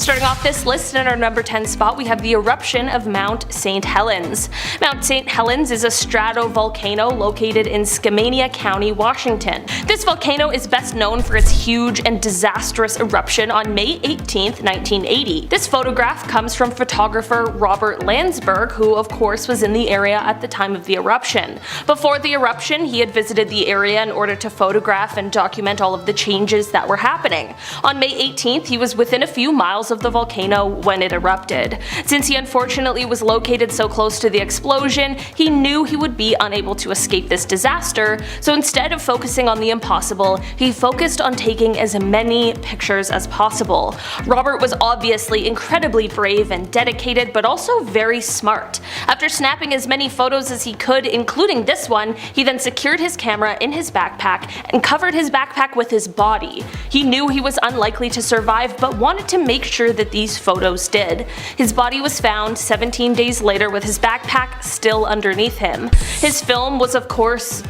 Starting off this list in our number 10 spot, we have the eruption of Mount St Helens. Mount St Helens is a stratovolcano located in Skamania County, Washington. This volcano is best known for its huge and disastrous eruption on May 18, 1980. This photograph comes from photographer Robert Landsberg, who of course was in the area at the time of the eruption. Before the eruption, he had visited the area in order to photograph and document all of the changes that were happening. On May 18th, he was within a few miles of the volcano when it erupted. Since he unfortunately was located so close to the explosion, he knew he would be unable to escape this disaster, so instead of focusing on the impossible, he focused on taking as many pictures as possible. Robert was obviously incredibly brave and dedicated, but also very smart. After snapping as many photos as he could, including this one, he then secured his camera in his backpack and covered his backpack with his body. He knew he was unlikely to survive, but wanted to make sure that these photos did. His body was found 17 days later with his backpack still underneath him. His film was of course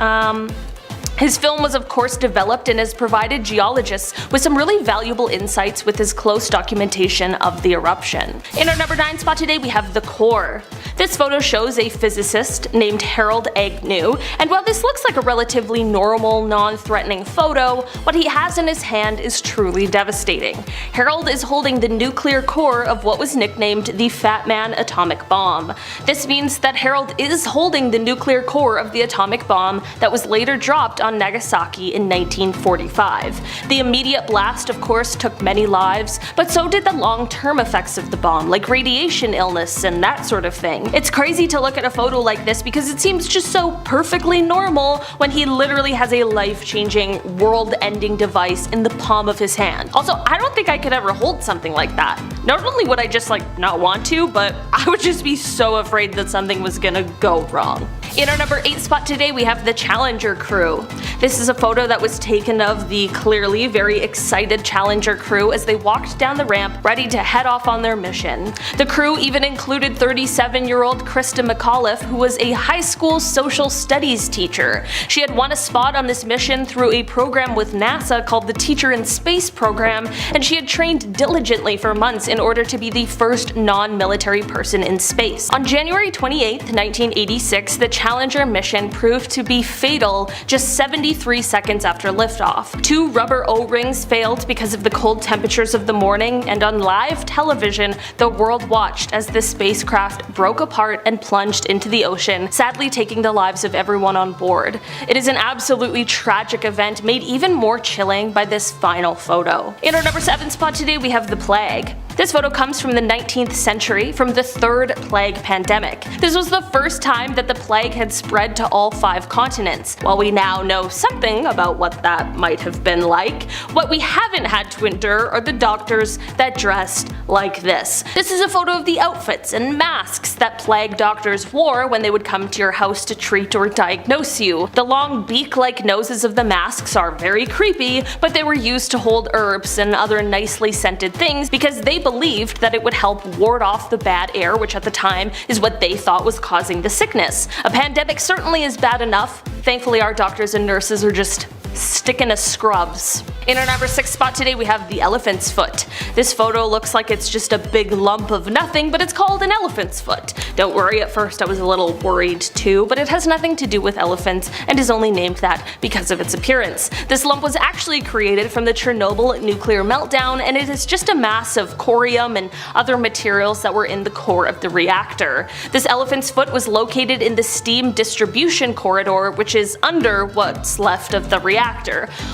developed and has provided geologists with some really valuable insights with his close documentation of the eruption. In our number 9 spot today, we have the core. This photo shows a physicist named Harold Agnew, and while this looks like a relatively normal, non-threatening photo, what he has in his hand is truly devastating. Harold is holding the nuclear core of what was nicknamed the Fat Man atomic bomb. This means that Harold is holding the nuclear core of the atomic bomb that was later dropped on Nagasaki in 1945. The immediate blast, of course, took many lives, but so did the long-term effects of the bomb, like radiation illness and that sort of thing. It's crazy to look at a photo like this because it seems just so perfectly normal when he literally has a life-changing, world-ending device in the palm of his hand. Also, I don't think I could ever hold something like that. Not only would I just not want to, but I would just be so afraid that something was gonna go wrong. In our number 8 spot today, we have the Challenger crew. This is a photo that was taken of the clearly very excited Challenger crew as they walked down the ramp ready to head off on their mission. The crew even included 37-year-old Krista McAuliffe, who was a high school social studies teacher. She had won a spot on this mission through a program with NASA called the Teacher in Space program, and she had trained diligently for months in order to be the first non-military person in space. On January 28, 1986, the Challenger mission proved to be fatal just 73 seconds after liftoff. 2 rubber O-rings failed because of the cold temperatures of the morning, and on live television, the world watched as the spacecraft broke apart and plunged into the ocean, sadly taking the lives of everyone on board. It is an absolutely tragic event made even more chilling by this final photo. In our number 7 spot today, we have the plague. This photo comes from the 19th century, from the 3rd plague pandemic. This was the first time that the plague had spread to all 5 continents. While we now know something about what that might have been like, what we haven't had to endure are the doctors that dressed like this. This is a photo of the outfits and masks that plague doctors wore when they would come to your house to treat or diagnose you. The long beak-like noses of the masks are very creepy, but they were used to hold herbs and other nicely scented things because they believed that it would help ward off the bad air, which at the time is what they thought was causing the sickness. A pandemic certainly is bad enough. Thankfully, our doctors and nurses are just sticking to scrubs. In our number 6 spot today, we have the elephant's foot. This photo looks like it's just a big lump of nothing, but it's called an elephant's foot. Don't worry, at first I was a little worried too, but it has nothing to do with elephants and is only named that because of its appearance. This lump was actually created from the Chernobyl nuclear meltdown, and it is just a mass of corium and other materials that were in the core of the reactor. This elephant's foot was located in the steam distribution corridor, which is under what's left of the reactor.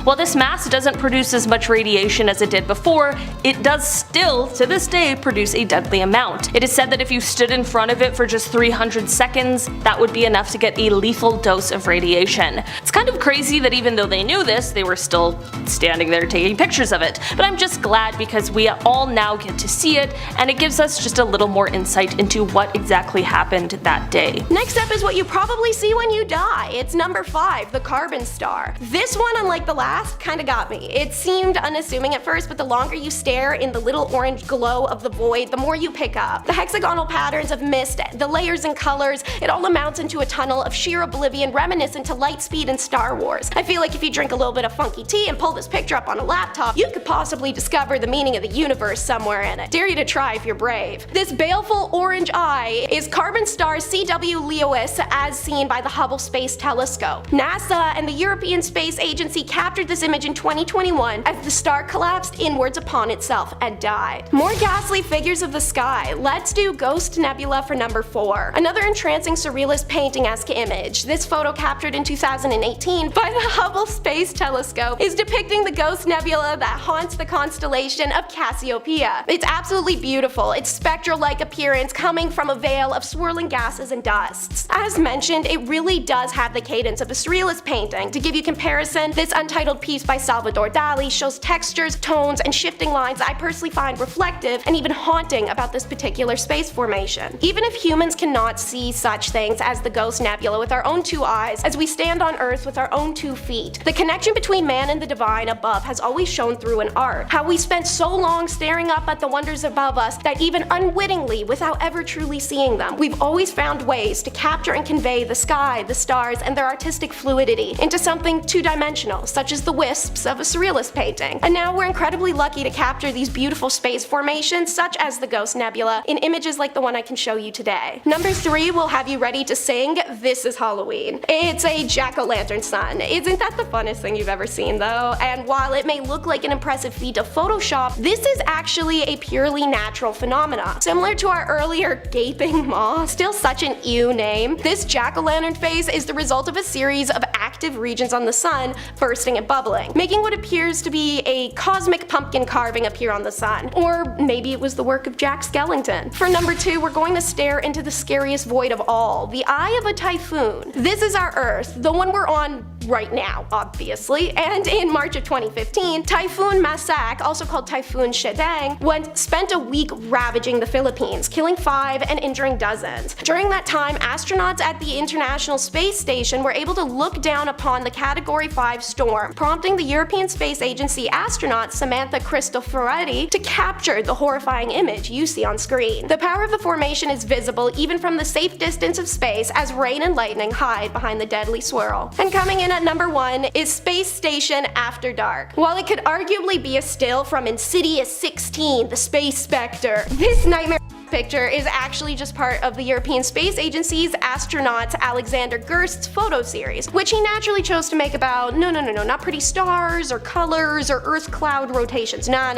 While this mass doesn't produce as much radiation as it did before, it does still, to this day, produce a deadly amount. It is said that if you stood in front of it for just 300 seconds, that would be enough to get a lethal dose of radiation. It's kind of crazy that even though they knew this, they were still standing there taking pictures of it. But I'm just glad because we all now get to see it, and it gives us just a little more insight into what exactly happened that day. Next up is what you probably see when you die. It's number 5, the carbon star. This This one, unlike the last, kinda got me. It seemed unassuming at first, but the longer you stare in the little orange glow of the void, the more you pick up. The hexagonal patterns of mist, the layers and colors, it all amounts into a tunnel of sheer oblivion reminiscent to Lightspeed and Star Wars. I feel like if you drink a little bit of funky tea and pull this picture up on a laptop, you could possibly discover the meaning of the universe somewhere in it. Dare you to try if you're brave. This baleful orange eye is carbon star CW Lewis as seen by the Hubble Space Telescope. NASA and the European Space Agency captured this image in 2021 as the star collapsed inwards upon itself and died. More ghastly figures of the sky. Let's do Ghost Nebula for number 4. Another entrancing surrealist painting-esque image. This photo captured in 2018 by the Hubble Space Telescope is depicting the Ghost Nebula that haunts the constellation of Cassiopeia. It's absolutely beautiful, its spectral-like appearance coming from a veil of swirling gases and dusts. As mentioned, it really does have the cadence of a surrealist painting. To give you comparison, this untitled piece by Salvador Dali shows textures, tones, and shifting lines I personally find reflective and even haunting about this particular space formation. Even if humans cannot see such things as the Ghost Nebula with our own 2 eyes, as we stand on Earth with our own 2 feet, the connection between man and the divine above has always shown through in art. How we spent so long staring up at the wonders above us that even unwittingly, without ever truly seeing them, we've always found ways to capture and convey the sky, the stars, and their artistic fluidity into something 2-dimensional, such as the wisps of a surrealist painting. And now we're incredibly lucky to capture these beautiful space formations, such as the Ghost Nebula, in images like the one I can show you today. Number 3 will have you ready to sing This Is Halloween. It's a jack-o'-lantern sun. Isn't that the funnest thing you've ever seen though? And while it may look like an impressive feat of Photoshop, this is actually a purely natural phenomena. Similar to our earlier gaping maw, still such an ew name, this jack-o'-lantern face is the result of a series of active regions on the sun bursting and bubbling, making what appears to be a cosmic pumpkin carving appear on the sun. Or maybe it was the work of Jack Skellington. For number 2, we're going to stare into the scariest void of all, the eye of a typhoon. This is our Earth, the one we're on right now, obviously, and in March of 2015, Typhoon Masak, also called Typhoon Shedang, spent a week ravaging the Philippines, killing 5 and injuring dozens. During that time, astronauts at the International Space Station were able to look down upon the Category 5 storm, prompting the European Space Agency astronaut Samantha Cristoforetti to capture the horrifying image you see on screen. The power of the formation is visible even from the safe distance of space as rain and lightning hide behind the deadly swirl. And coming in at number 1 is Space Station After Dark. While it could arguably be a still from Insidious 16, the Space Spectre, this nightmare picture is actually just part of the European Space Agency's astronaut Alexander Gerst's photo series, which he naturally chose to make about not pretty stars or colors or Earth cloud rotations. Nah.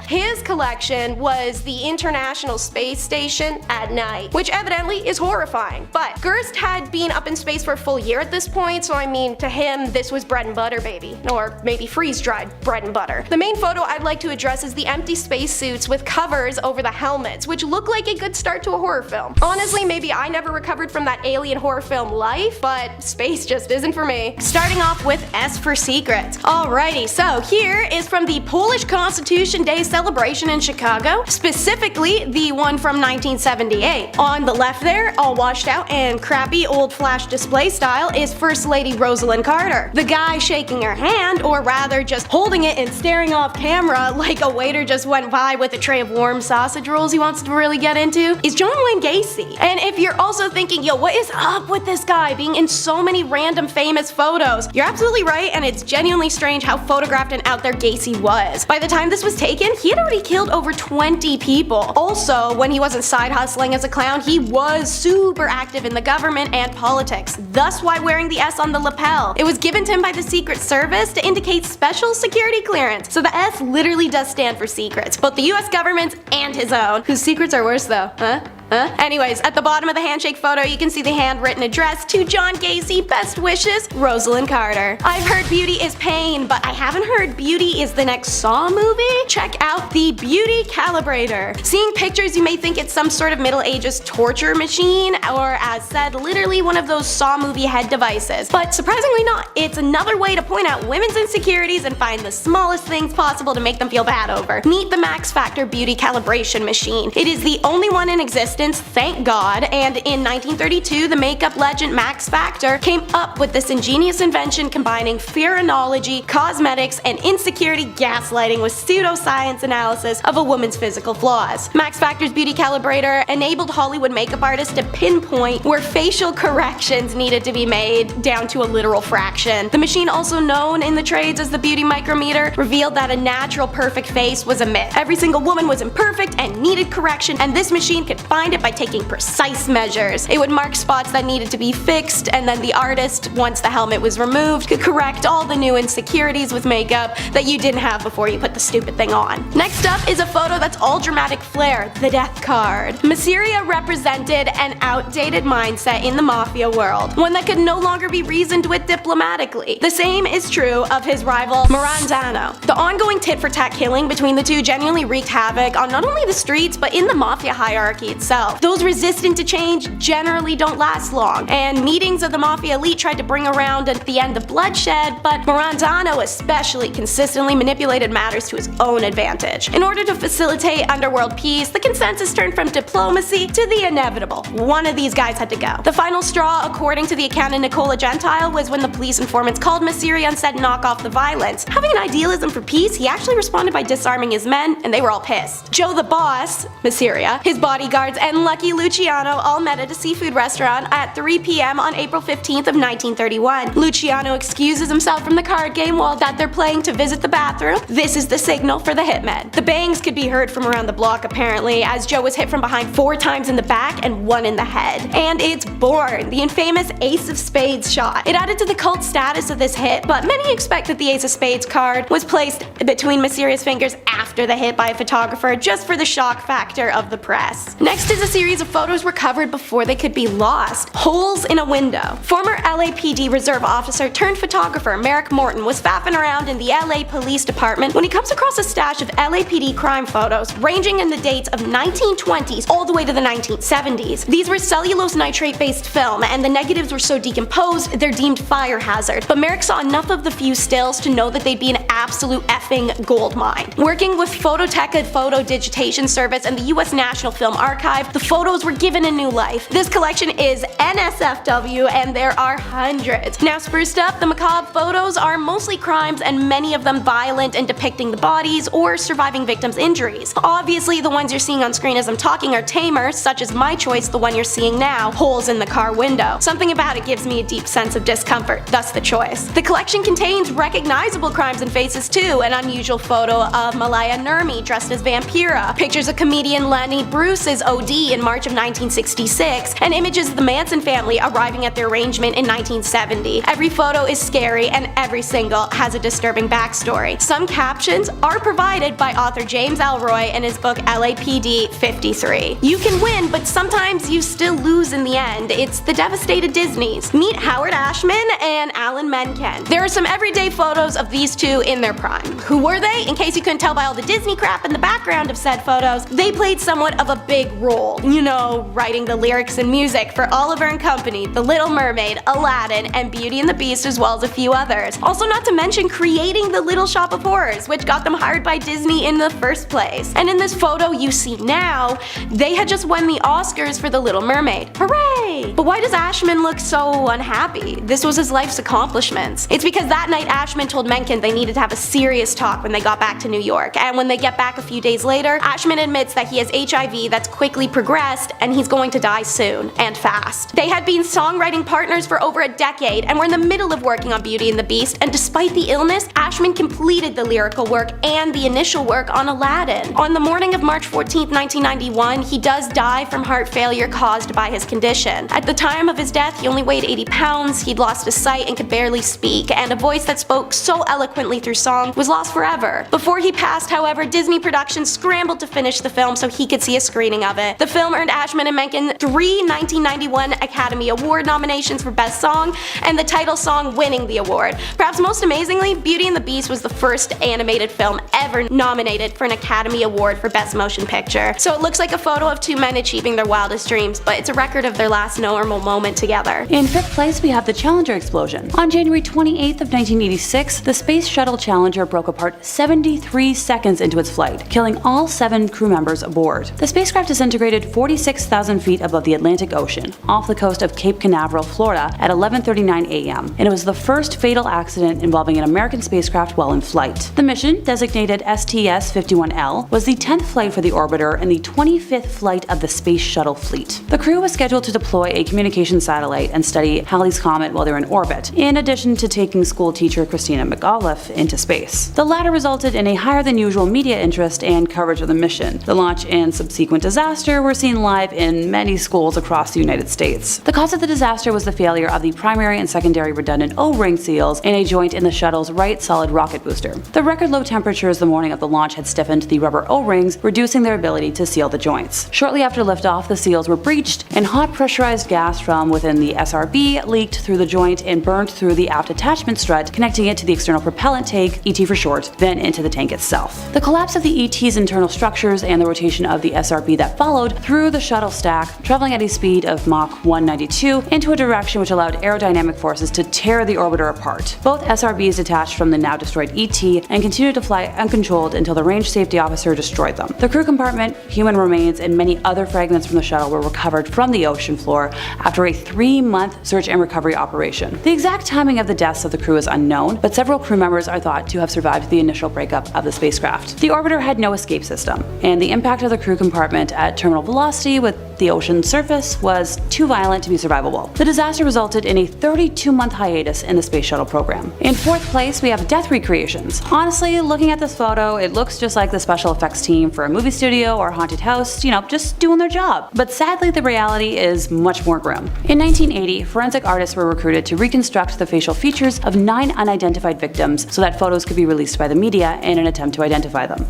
His collection was the International Space Station at night, which evidently is horrifying. But Gerst had been up in space for a full year at this point, so I mean, to him, this was bread and butter, baby. Or maybe freeze-dried bread and butter. The main photo I'd like to address is the empty spacesuits with covers over the helmets, which look like a good start to a horror film. Honestly, maybe I never recovered from that alien horror film life, but space just isn't for me. Starting off with S for Secrets. Alrighty, so here is from the Polish Constitution Day celebration in Chicago, specifically the one from 1978. On the left there, all washed out and crappy old flash display style, is First Lady Rosalind Carter. The guy shaking her hand, or rather just holding it and staring off camera like a waiter just went by with a tray of warm sausage rolls he wants to really get into, is John Wayne Gacy. And if you're also thinking, yo, what is up with this guy being in so many random famous photos? You're absolutely right, and it's genuinely strange how photographed and out there Gacy was. By the time this was taken, he had already killed over 20 people. Also, when he wasn't side hustling as a clown, he was super active in the government and politics, thus why wearing the S on the lapel. It was given to him by the Secret Service to indicate special security clearance, so the S literally does stand for secrets, both the US government's and his own, whose secrets are worse though, huh? Anyways, at the bottom of the handshake photo, you can see the handwritten address to John Gacy, best wishes, Rosalind Carter. I've heard beauty is pain, but I haven't heard beauty is the next Saw movie? Check out the Beauty Calibrator. Seeing pictures, you may think it's some sort of Middle Ages torture machine, or as said, literally one of those Saw movie head devices. But surprisingly not, it's another way to point out women's insecurities and find the smallest things possible to make them feel bad over. Meet the Max Factor Beauty Calibration Machine. It is the only one in existence resistance, thank God, and in 1932 the makeup legend Max Factor came up with this ingenious invention combining phrenology, cosmetics, and insecurity gaslighting with pseudoscience analysis of a woman's physical flaws. Max Factor's beauty calibrator enabled Hollywood makeup artists to pinpoint where facial corrections needed to be made down to a literal fraction. The machine, also known in the trades as the beauty micrometer, revealed that a natural perfect face was a myth. Every single woman was imperfect and needed correction, and this machine could find it by taking precise measures. It would mark spots that needed to be fixed, and then the artist, once the helmet was removed, could correct all the new insecurities with makeup that you didn't have before you put the stupid thing on. Next up is a photo that's all dramatic flair, the death card. Mafia represented an outdated mindset in the Mafia world, one that could no longer be reasoned with diplomatically. The same is true of his rival Marandano. The ongoing tit-for-tat killing between the two genuinely wreaked havoc on not only the streets but in the Mafia hierarchy itself. Those resistant to change generally don't last long, and meetings of the Mafia elite tried to bring around at the end the bloodshed, but Marandano especially consistently manipulated matters to his own advantage. In order to facilitate underworld peace, the consensus turned from diplomacy to the inevitable. One of these guys had to go. The final straw, according to the accountant Nicola Gentile, was when the police informants called Masiria and said knock off the violence. Having an idealism for peace, he actually responded by disarming his men, and they were all pissed. Joe the boss, Masiria, his bodyguards, and Lucky Luciano all met at a seafood restaurant at 3 p.m. on April 15th of 1931. Luciano excuses himself from the card game while that they're playing to visit the bathroom. This is the signal for the hitmen. The bangs could be heard from around the block apparently, as Joe was hit from behind 4 times in the back and 1 in the head. And it's born, the infamous Ace of Spades shot. It added to the cult status of this hit, but many expect that the Ace of Spades card was placed between Masiria's fingers after the hit by a photographer just for the shock factor of the press. Next is a series of photos recovered before they could be lost. Holes in a window. Former LAPD reserve officer turned photographer Merrick Morton was faffing around in the LA Police Department when he comes across a stash of LAPD crime photos ranging in the dates of 1920s all the way to the 1970s. These were cellulose nitrate based film, and the negatives were so decomposed they're deemed fire hazard, but Merrick saw enough of the few stills to know that they'd be an absolute effing gold mine. Working with Phototeca Photo Digitation Service and the US National Film Archive, the photos were given a new life. This collection is NSFW, and there are hundreds. Now spruced up, the macabre photos are mostly crimes, and many of them violent and depicting the bodies or surviving victims' injuries. Obviously the ones you're seeing on screen as I'm talking are tamer, such as my choice, the one you're seeing now, holes in the car window. Something about it gives me a deep sense of discomfort, thus the choice. The collection contains recognizable crimes and faces too, an unusual photo of Malaya Nurmi dressed as Vampira, pictures of comedian Lenny Bruce's OD in March of 1966, and images of the Manson family arriving at their arrangement in 1970. Every photo is scary, and every single has a disturbing backstory. Some captions are provided by author James Elroy in his book LAPD 53. You can win, but sometimes you still lose in the end. It's the devastated Disneys. Meet Howard Ashman and Alan Menken. There are some everyday photos of these two in their prime. Who were they? In case you couldn't tell by all the Disney crap in the background of said photos, they played somewhat of a big role. You know, writing the lyrics and music for Oliver and Company, The Little Mermaid, Aladdin, and Beauty and the Beast, as well as a few others. Also not to mention creating the Little Shop of Horrors, which got them hired by Disney in the first place. And in this photo you see now, they had just won the Oscars for The Little Mermaid. Hooray! But why does Ashman look so unhappy? This was his life's accomplishments. It's because that night Ashman told Menken they needed to have a serious talk when they got back to New York, and when they get back a few days later, Ashman admits that he has HIV that's quickly progressed and he's going to die soon, and fast. They had been songwriting partners for over a decade and were in the middle of working on Beauty and the Beast, and despite the illness, Ashman completed the lyrical work and the initial work on Aladdin. On the morning of March 14, 1991, he does die from heart failure caused by his condition. At the time of his death, he only weighed 80 pounds, he'd lost his sight and could barely speak, and a voice that spoke so eloquently through song was lost forever. Before he passed, however, Disney Productions scrambled to finish the film so he could see a screening of it. The film earned Ashman and Menken 3 1991 Academy Award nominations for Best Song, and the title song winning the award. Perhaps most amazingly, Beauty and the Beast was the first animated film ever nominated for an Academy Award for Best Motion Picture. So it looks like a photo of two men achieving their wildest dreams, but it's a record of their last normal moment together. In fifth place, we have the Challenger explosion. On January 28th of 1986, the Space Shuttle Challenger broke apart 73 seconds into its flight, killing all 7 crew members aboard. The spacecraft disintegrated concentrated 46,000 feet above the Atlantic Ocean, off the coast of Cape Canaveral, Florida at 11:39 a.m., and it was the first fatal accident involving an American spacecraft while in flight. The mission, designated STS-51L, was the 10th flight for the orbiter and the 25th flight of the Space Shuttle fleet. The crew was scheduled to deploy a communication satellite and study Halley's Comet while they were in orbit, in addition to taking school teacher Christina McAuliffe into space. The latter resulted in a higher than usual media interest and coverage of the mission. The launch and subsequent disaster were seen live in many schools across the United States. The cause of the disaster was the failure of the primary and secondary redundant O-ring seals in a joint in the shuttle's right solid rocket booster. The record low temperatures the morning of the launch had stiffened the rubber O-rings, reducing their ability to seal the joints. Shortly after liftoff, the seals were breached, and hot pressurized gas from within the SRB leaked through the joint and burned through the aft attachment strut, connecting it to the external propellant tank, ET for short, then into the tank itself. The collapse of the ET's internal structures and the rotation of the SRB that followed threw the shuttle stack, traveling at a speed of Mach 192, into a direction which allowed aerodynamic forces to tear the orbiter apart. Both SRBs detached from the now destroyed ET and continued to fly uncontrolled until the range safety officer destroyed them. The crew compartment, human remains, and many other fragments from the shuttle were recovered from the ocean floor after a 3-month search and recovery operation. The exact timing of the deaths of the crew is unknown, but several crew members are thought to have survived the initial breakup of the spacecraft. The orbiter had no escape system, and the impact of the crew compartment at terminal velocity with the ocean surface was too violent to be survivable. The disaster resulted in a 32-month hiatus in the space shuttle program. In 4th place, we have death recreations. Honestly, looking at this photo, it looks just like the special effects team for a movie studio or haunted house, just doing their job. But sadly, the reality is much more grim. In 1980, forensic artists were recruited to reconstruct the facial features of 9 unidentified victims so that photos could be released by the media in an attempt to identify them.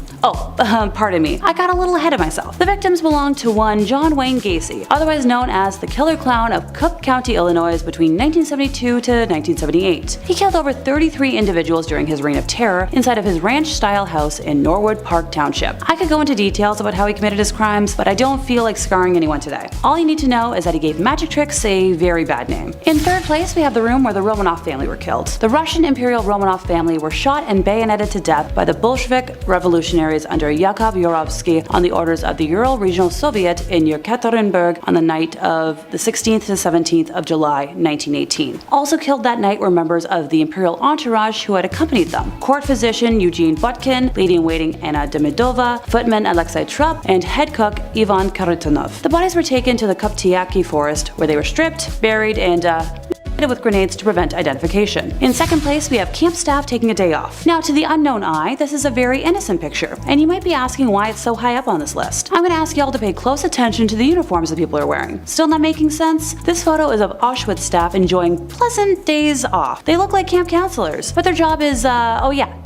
Pardon me, I got a little ahead of myself. The victims belonged to one John Wayne Gacy, otherwise known as the Killer Clown of Cook County, Illinois between 1972 to 1978. He killed over 33 individuals during his reign of terror inside of his ranch-style house in Norwood Park Township. I could go into details about how he committed his crimes, but I don't feel like scarring anyone today. All you need to know is that he gave magic tricks a very bad name. In 3rd place, we have the room where the Romanov family were killed. The Russian Imperial Romanov family were shot and bayoneted to death by the Bolshevik revolutionaries under Yakov Yurovsky on the orders of the Ural Regional Soviet in Yekaterinburg on the night of the 16th to 17th of July, 1918. Also killed that night were members of the Imperial entourage who had accompanied them: court physician Eugene Butkin, lady-in-waiting Anna Demidova, footman Alexei Trupp, and head cook Ivan Karitonov. The bodies were taken to the Kuptiaki forest, where they were stripped, buried, and with grenades to prevent identification. In 2nd place, we have camp staff taking a day off. Now, to the unknown eye, this is a very innocent picture, and you might be asking why it's so high up on this list. I'm gonna ask y'all to pay close attention to the uniforms that people are wearing. Still not making sense? This photo is of Auschwitz staff enjoying pleasant days off. They look like camp counselors, but their job is,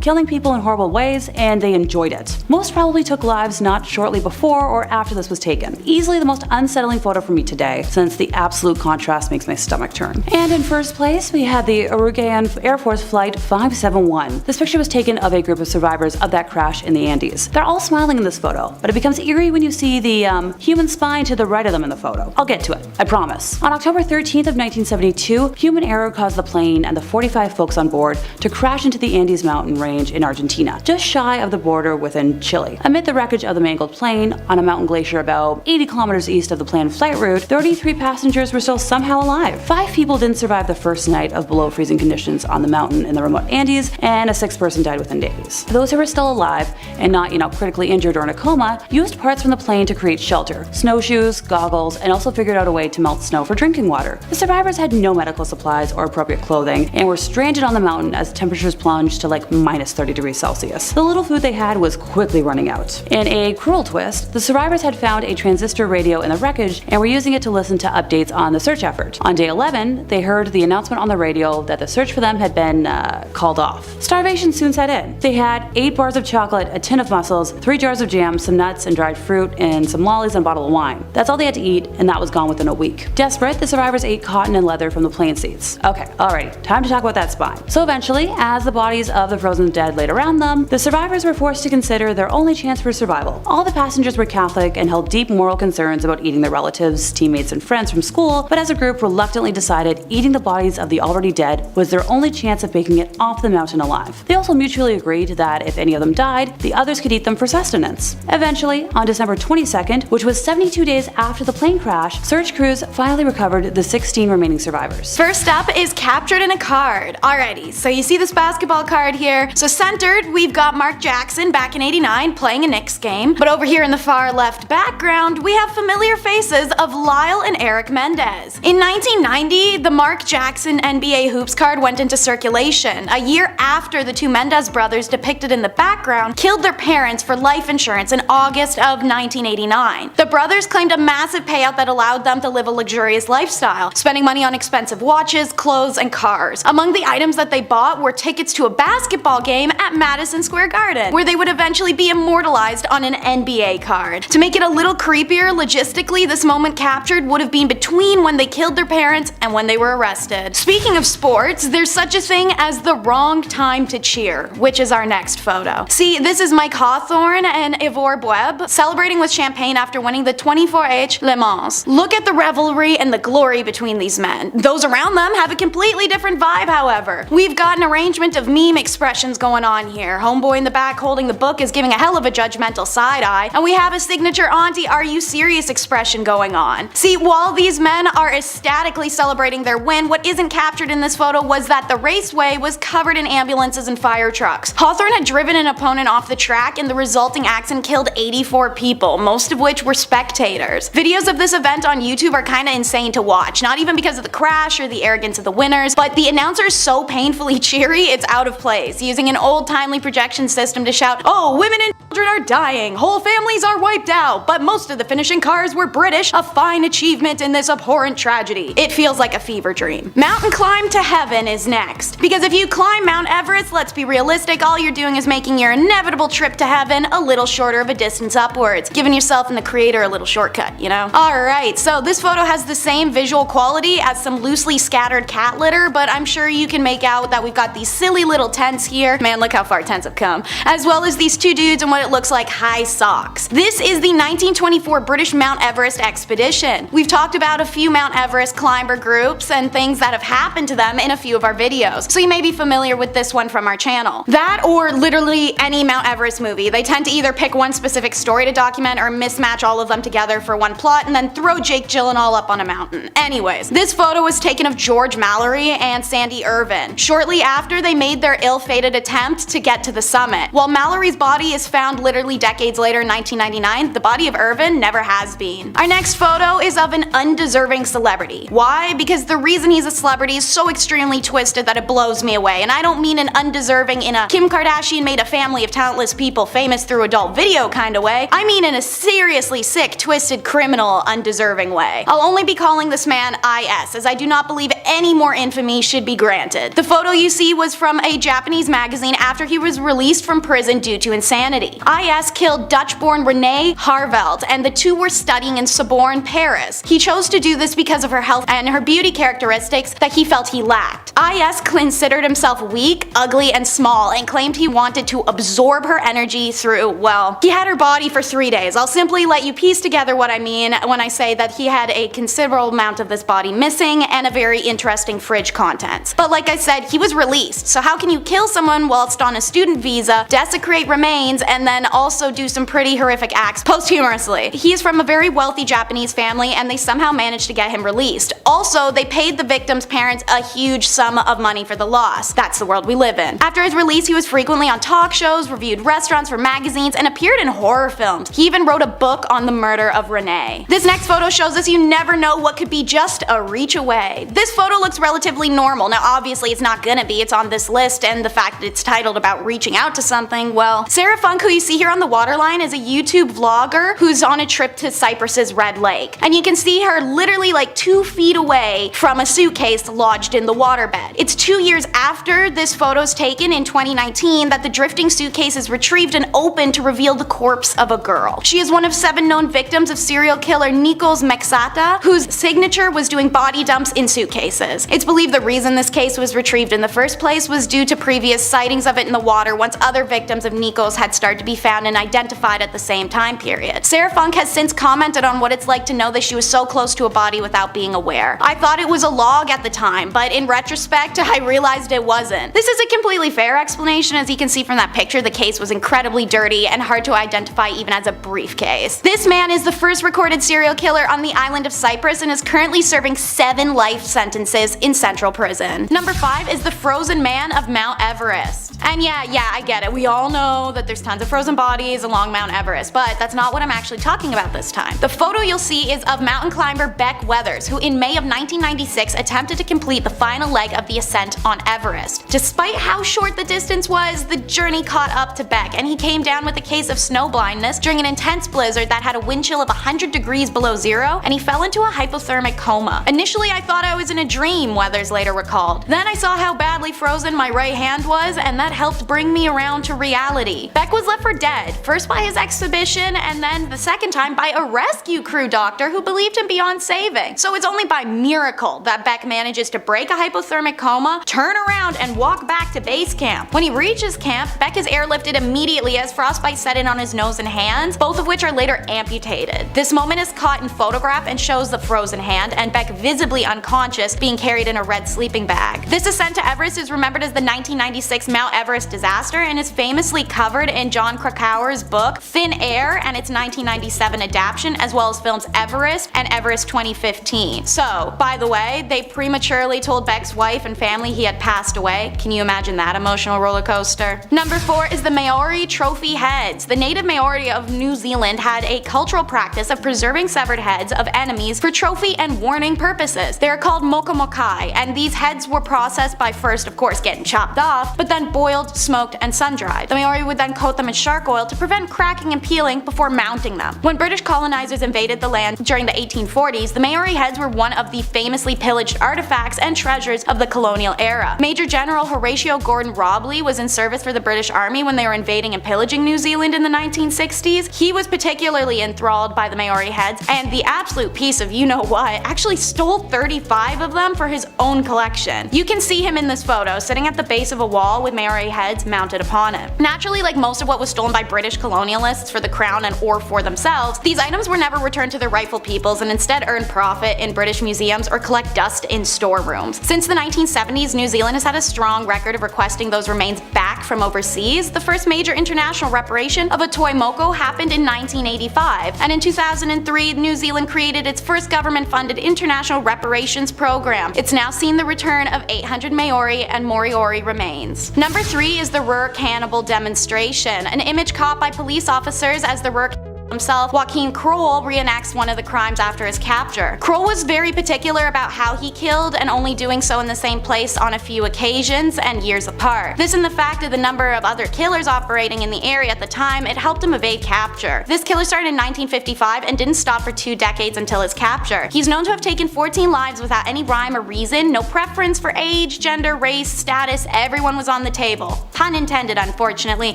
killing people in horrible ways, and they enjoyed it. Most probably took lives not shortly before or after this was taken. Easily the most unsettling photo for me today, since the absolute contrast makes my stomach turn. And in 1st place, we had the Uruguayan Air Force Flight 571. This picture was taken of a group of survivors of that crash in the Andes. They're all smiling in this photo, but it becomes eerie when you see the human spine to the right of them in the photo. I'll get to it, I promise. On October 13th of 1972, human error caused the plane and the 45 folks on board to crash into the Andes mountain range in Argentina, just shy of the border within Chile. Amid the wreckage of the mangled plane, on a mountain glacier about 80 kilometers east of the planned flight route, 33 passengers were still somehow alive. 5 people didn't survive the first night of below freezing conditions on the mountain in the remote Andes, and a 6th person died within days. Those who were still alive, and not, critically injured or in a coma, used parts from the plane to create shelter, snowshoes, goggles, and also figured out a way to melt snow for drinking water. The survivors had no medical supplies or appropriate clothing, and were stranded on the mountain as temperatures plunged to like minus 30 degrees Celsius. The little food they had was quickly running out. In a cruel twist, the survivors had found a transistor radio in the wreckage and were using it to listen to updates on the search effort. On day 11, they heard the announcement on the radio that the search for them had been called off. Starvation soon set in. They had 8 bars of chocolate, a tin of mussels, 3 jars of jam, some nuts and dried fruit, and some lollies and a bottle of wine. That's all they had to eat, and that was gone within a week. Desperate, the survivors ate cotton and leather from the plane seats. Okay, alrighty, time to talk about that spine. So eventually, as the bodies of the frozen dead laid around them, the survivors were forced to consider their only chance for survival. All the passengers were Catholic and held deep moral concerns about eating their relatives, teammates, and friends from school, but as a group reluctantly decided eating eating the bodies of the already dead was their only chance of making it off the mountain alive. They also mutually agreed that if any of them died, the others could eat them for sustenance. Eventually, on December 22nd, which was 72 days after the plane crash, search crews finally recovered the 16 remaining survivors. First up is captured in a card. Alrighty, so you see this basketball card here. So centered, we've got Mark Jackson back in '89 playing a Knicks game. But over here in the far left background, we have familiar faces of Lyle and Eric Menendez. In 1990, the Mark Jackson NBA Hoops card went into circulation, a year after the two Menendez brothers depicted in the background killed their parents for life insurance in August of 1989. The brothers claimed a massive payout that allowed them to live a luxurious lifestyle, spending money on expensive watches, clothes, and cars. Among the items that they bought were tickets to a basketball game at Madison Square Garden, where they would eventually be immortalized on an NBA card. To make it a little creepier, logistically, this moment captured would have been between when they killed their parents and when they were arrested. Speaking of sports, there's such a thing as the wrong time to cheer, which is our next photo. See, this is Mike Hawthorne and Ivor Bueb celebrating with champagne after winning the 24H Le Mans. Look at the revelry and the glory between these men. Those around them have a completely different vibe, however. We've got an arrangement of meme expressions going on here. Homeboy in the back holding the book is giving a hell of a judgmental side eye, and we have a signature auntie are you serious expression going on. See, while these men are ecstatically celebrating their win, what isn't captured in this photo was that the raceway was covered in ambulances and fire trucks. Hawthorne had driven an opponent off the track, and the resulting accident killed 84 people, most of which were spectators. Videos of this event on YouTube are kinda insane to watch, not even because of the crash or the arrogance of the winners, but the announcer is so painfully cheery it's out of place, using an old timely projection system to shout, "Oh, women and children are dying, whole families are wiped out, but most of the finishing cars were British, a fine achievement in this abhorrent tragedy." It feels like a fever dream. Mountain climb to heaven is next, because if you climb Mount Everest, let's be realistic, all you're doing is making your inevitable trip to heaven a little shorter of a distance upwards, giving yourself and the creator a little shortcut, you know? Alright, so this photo has the same visual quality as some loosely scattered cat litter, but I'm sure you can make out that we've got these silly little tents here. Man, look how far tents have come. As well as these two dudes in what it looks like high socks. This is the 1924 British Mount Everest expedition. We've talked about a few Mount Everest climber groups and things that have happened to them in a few of our videos, so you may be familiar with this one from our channel. That or literally any Mount Everest movie. They tend to either pick one specific story to document or mismatch all of them together for one plot and then throw Jake Gyllenhaal up on a mountain. Anyways, this photo was taken of George Mallory and Sandy Irvin shortly after they made their ill-fated attempt to get to the summit. While Mallory's body is found literally decades later in 1999, the body of Irvin never has been. Our next photo is of an undeserving celebrity. Why? Because the reason he's a celebrity is so extremely twisted that it blows me away, and I don't mean an undeserving in a Kim Kardashian made a family of talentless people famous through adult video kind of way. I mean in a seriously sick, twisted, criminal, undeserving way. I'll only be calling this man IS, as I do not believe any more infamy should be granted. The photo you see was from a Japanese magazine after he was released from prison due to insanity. IS killed Dutch-born Renee Harveld, and the two were studying in Sorbonne, Paris. He chose to do this because of her health and her beauty characteristics that he felt he lacked. IS considered himself weak, ugly, and small, and claimed he wanted to absorb her energy through, well, he had her body for 3 days. I'll simply let you piece together what I mean when I say that he had a considerable amount of this body missing and a very interesting fridge contents. But like I said, he was released, so how can you kill someone whilst on a student visa, desecrate remains, and then also do some pretty horrific acts posthumously? He is from a very wealthy Japanese family, and they somehow managed to get him released. Also, they paid the victim's parents a huge sum of money for the loss. That's the world we live in. After his release, he was frequently on talk shows, reviewed restaurants for magazines, and appeared in horror films. He even wrote a book on the murder of Renee. This next photo shows us you never know what could be just a reach away. This photo looks relatively normal. Now obviously it's not gonna be, it's on this list, and the fact that it's titled about reaching out to something, well, Sarah Funk, who you see here on the waterline, is a YouTube vlogger who's on a trip to Cyprus's Red Lake. And you can see her literally like 2 feet away from a suitcase lodged in the waterbed. It's 2 years after this photo's taken in 2019 that the drifting suitcase is retrieved and opened to reveal the corpse of a girl. She is one of 7 known victims of serial killer Nikos Mexata, whose signature was doing body dumps in suitcases. It's believed the reason this case was retrieved in the first place was due to previous sightings of it in the water once other victims of Nikos had started to be found and identified at the same time period. Sarah Funk has since commented on what it's like to know that she was so close to a body without being aware. I thought it was a log at the time, but in retrospect, I realized it wasn't. This is a completely fair explanation. As you can see from that picture, the case was incredibly dirty and hard to identify even as a briefcase. This man is the first recorded serial killer on the island of Cyprus and is currently serving 7 life sentences in central prison. Number 5 is the frozen man of Mount Everest. And yeah, I get it. We all know that there's tons of frozen bodies along Mount Everest, but that's not what I'm actually talking about this time. The photo you'll see is of mountain climber Beck Weathers, who in May of 1996 attempted to complete the final leg of the ascent on Everest. Despite how short the distance was, the journey caught up to Beck, and he came down with a case of snow blindness during an intense blizzard that had a wind chill of 100 degrees below zero, and he fell into a hypothermic coma. Initially, I thought I was in a dream, Weathers later recalled. Then I saw how badly frozen my right hand was, and that helped bring me around to reality. Beck was left for dead, first by his exhibition, and then the second time by a rescue crew doctor who believed him beyond saving. So it's only by miracle that Beck manages to break a hypothermic coma, turn around, and walk back to base camp. When he reaches camp, Beck is airlifted immediately as frostbite set in on his nose and hands, both of which are later amputated. This moment is caught in photograph and shows the frozen hand and Beck visibly unconscious, being carried in a red sleeping bag. This ascent to Everest is remembered as the 1996 Mount Everest disaster and is famously covered in John Krakauer's book Thin Air and its 1997 adaptation, as well as films Everest and Everest 2015. So, by the way, they prematurely told Beck's wife and family he had passed away. Can you imagine that emotional roller coaster? Number 4 is the Maori trophy heads. The native Maori of New Zealand had a cultural practice of preserving severed heads of enemies for trophy and warning purposes. They are called mokomokai, and these heads were processed by first, of course, getting chopped off, but then boiled, smoked, and sun-dried. The Maori would then coat them in shark oil to prevent cracking and peeling before mounting them. When British colonizers invaded the land during the 1840s, the Maori heads were one of the famously pillaged artifacts and treasures of the colonial era. Major General Horatio Gordon Robley was in service for the British Army when they were invading and pillaging New Zealand in the 1960s. He was particularly enthralled by the Maori heads, and the absolute piece of you-know-what actually stole 35 of them for his own collection. You can see him in this photo, sitting at the base of a wall with Maori heads mounted upon it. Naturally, like most of what was stolen by British colonialists for the crown and or for themselves, these items were never returned to their rightful peoples and instead earned profit in British museums or collect dust in storerooms. Since the 1970s, New Zealand has had a strong record of requesting those remains back from overseas. The first major international reparation of a toy moko happened in 1985, and in 2003, New Zealand created its first government-funded international reparations program. It's now seen the return of 800 Maori and Moriori remains. Number 3 is the Ruhr Cannibal demonstration, an image caught by police officers as the Ruhr himself, Joachim Kroll, reenacts one of the crimes after his capture. Kroll was very particular about how he killed, and only doing so in the same place on a few occasions and years apart. This and the fact of the number of other killers operating in the area at the time, it helped him evade capture. This killer started in 1955 and didn't stop for 2 decades until his capture. He's known to have taken 14 lives without any rhyme or reason, no preference for age, gender, race, status, everyone was on the table. Pun intended, unfortunately,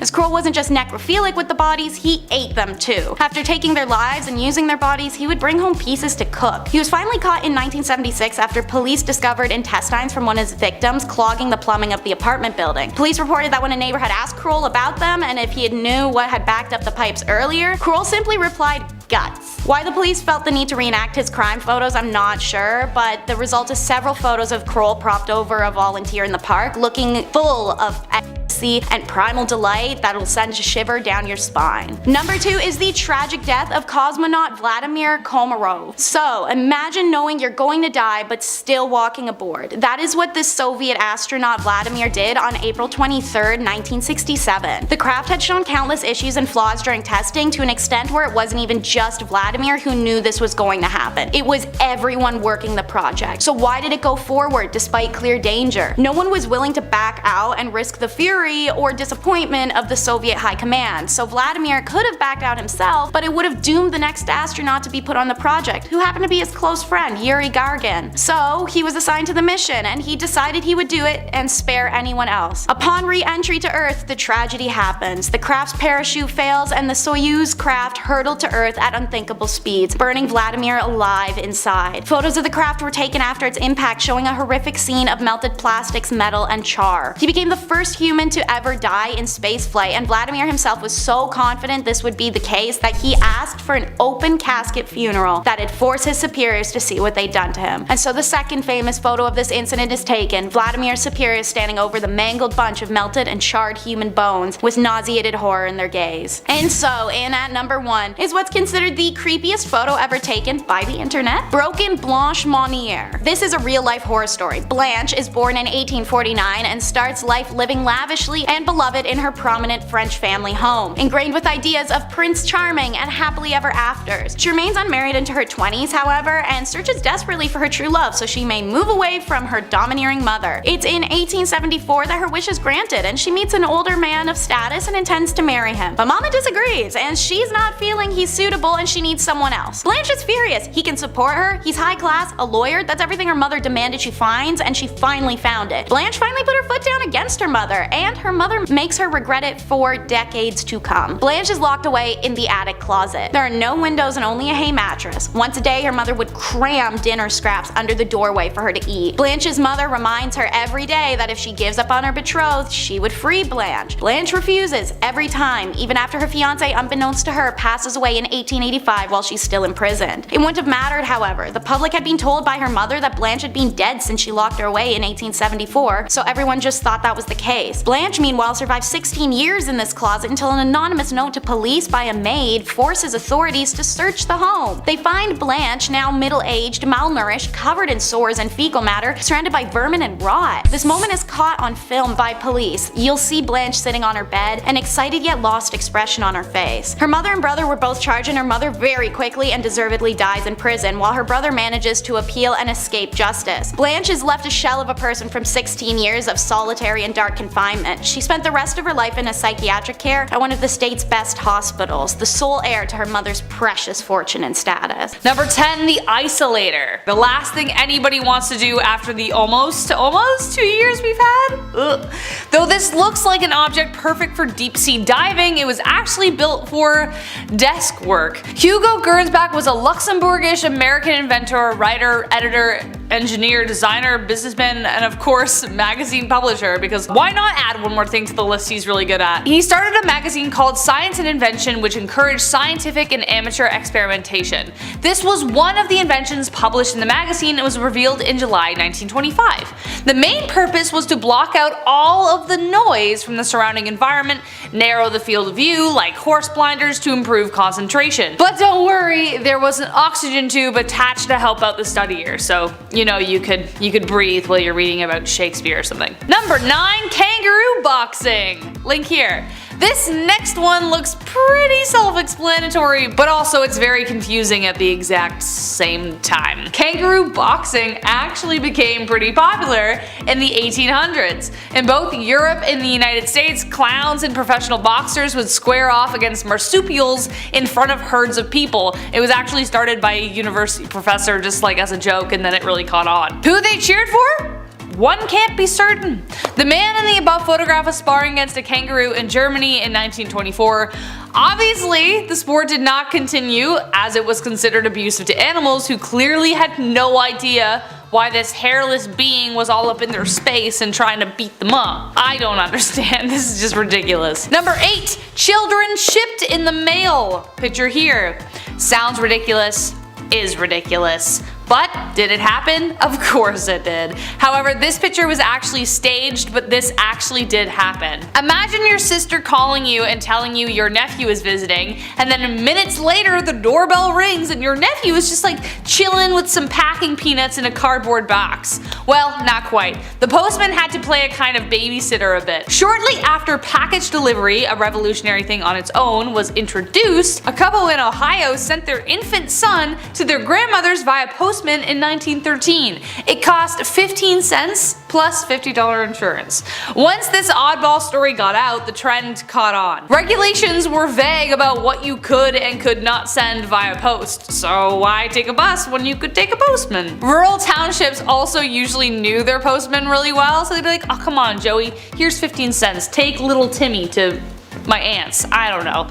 as Kroll wasn't just necrophilic with the bodies, he ate them too. After taking their lives and using their bodies, he would bring home pieces to cook. He was finally caught in 1976 after police discovered intestines from one of his victims clogging the plumbing of the apartment building. Police reported that when a neighbor had asked Kroll about them and if he had knew what had backed up the pipes earlier, Kroll simply replied, "Guts." Why the police felt the need to reenact his crime photos, I'm not sure, but the result is several photos of Kroll propped over a volunteer in the park, looking full of ecstasy and primal delight that'll send a shiver down your spine. Number 2 is the tragic death of cosmonaut Vladimir Komarov. So, imagine knowing you're going to die but still walking aboard. That is what this Soviet astronaut Vladimir did on April 23, 1967. The craft had shown countless issues and flaws during testing, to an extent where it wasn't even just Vladimir who knew this was going to happen. It was everyone working the project. So why did it go forward despite clear danger? No one was willing to back out and risk the fury or disappointment of the Soviet high command. So Vladimir could have backed out himself, but it would have doomed the next astronaut to be put on the project, who happened to be his close friend, Yuri Gagarin. So he was assigned to the mission, and he decided he would do it and spare anyone else. Upon re-entry to Earth, the tragedy happens. The craft's parachute fails, and the Soyuz craft hurtled to Earth at unthinkable speeds, burning Vladimir alive inside. Photos of the craft were taken after its impact, showing a horrific scene of melted plastics, metal, and char. He became the first human to ever die in spaceflight, and Vladimir himself was so confident this would be the case that he asked for an open casket funeral that'd force his superiors to see what they'd done to him. And so the second famous photo of this incident is taken, Vladimir's superiors standing over the mangled bunch of melted and charred human bones with nauseated horror in their gaze. And so, in at number 1 is what's considered the creepiest photo ever taken by the internet, Broken Blanche Monnier. This is a real-life horror story. Blanche is born in 1849 and starts life living lavishly and beloved in her prominent French family home, ingrained with ideas of Prince Charming and happily ever afters. She remains unmarried into her 20s, however, and searches desperately for her true love so she may move away from her domineering mother. It's in 1874 that her wish is granted and she meets an older man of status and intends to marry him. But Mama disagrees, and she's not feeling he's suitable and she needs someone else. Blanche is furious. He can support her, he's high class, a lawyer, that's everything her mother demanded she finds, and she finally found it. Blanche finally put her foot down against her mother, and her mother makes her regret it for decades to come. Blanche is locked away in the attic closet. There are no windows and only a hay mattress. Once a day, her mother would cram dinner scraps under the doorway for her to eat. Blanche's mother reminds her every day that if she gives up on her betrothed, she would free Blanche. Blanche refuses every time, even after her fiance, unbeknownst to her, passes away in 1885 while she's still imprisoned. It wouldn't have mattered, however. The public had been told by her mother that Blanche had been dead since she locked her away in 1874, so everyone just thought that was the case. Blanche, meanwhile, survived 16 years in this closet until an anonymous note to police by a maid forces authorities to search the home. They find Blanche, now middle-aged, malnourished, covered in sores and fecal matter, surrounded by vermin and rot. This moment is caught on film by police. You'll see Blanche sitting on her bed, an excited yet lost expression on her face. Her mother and brother were both charged, and her mother very quickly and deservedly dies in prison, while her brother manages to appeal and escape justice. Blanche is left a shell of a person from 16 years of solitary and dark confinement. She spent the rest of her life in a psychiatric care at one of the state's best hospitals, the sole heir to her mother's precious fortune and status. Number 10, the Isolator. The last thing anybody wants to do after the almost 2 years we've had? Ugh. Though this looks like an object perfect for deep sea diving, it was actually built for desk work. Hugo Gernsback was a Luxembourgish American inventor, writer, editor, engineer, designer, businessman, and of course magazine publisher, because why not add one more thing to the list he's really good at. He started a magazine called Science and Invention, which encouraged scientific and amateur experimentation. This was one of the inventions published in the magazine and was revealed in July 1925. The main purpose was to block out all of the noise from the surrounding environment, narrow the field of view like horse blinders to improve concentration. But don't worry, there was an oxygen tube attached to help out the studier, so you know you could breathe while you're reading about Shakespeare or something. Number 9, kangaroo boxing. Link here. This next one looks pretty self-explanatory, but also it's very confusing at the exact same time. Kangaroo boxing actually became pretty popular in the 1800s. In both Europe and the United States, clowns and professional boxers would square off against marsupials in front of herds of people. It was actually started by a university professor just like as a joke, and then it really caught on. Who they cheered for? One can't be certain. The man in the above photograph was sparring against a kangaroo in Germany in 1924. Obviously, the sport did not continue as it was considered abusive to animals who clearly had no idea why this hairless being was all up in their space and trying to beat them up. I don't understand, this is just ridiculous. Number 8, children shipped in the mail. Picture here. Sounds ridiculous, is ridiculous. But did it happen? Of course it did. However, this picture was actually staged, but this actually did happen. Imagine your sister calling you and telling you your nephew is visiting, and then minutes later the doorbell rings and your nephew is just like chilling with some packing peanuts in a cardboard box. Well, not quite. The postman had to play a kind of babysitter a bit. Shortly after package delivery, a revolutionary thing on its own, was introduced, a couple in Ohio sent their infant son to their grandmother's via postman in 1913. It cost 15 cents plus $50 insurance. Once this oddball story got out, the trend caught on. Regulations were vague about what you could and could not send via post, so why take a bus when you could take a postman? Rural townships also usually knew their postmen really well, so they'd be like, oh come on Joey, here's 15 cents, take little Timmy to my aunt's, I don't know.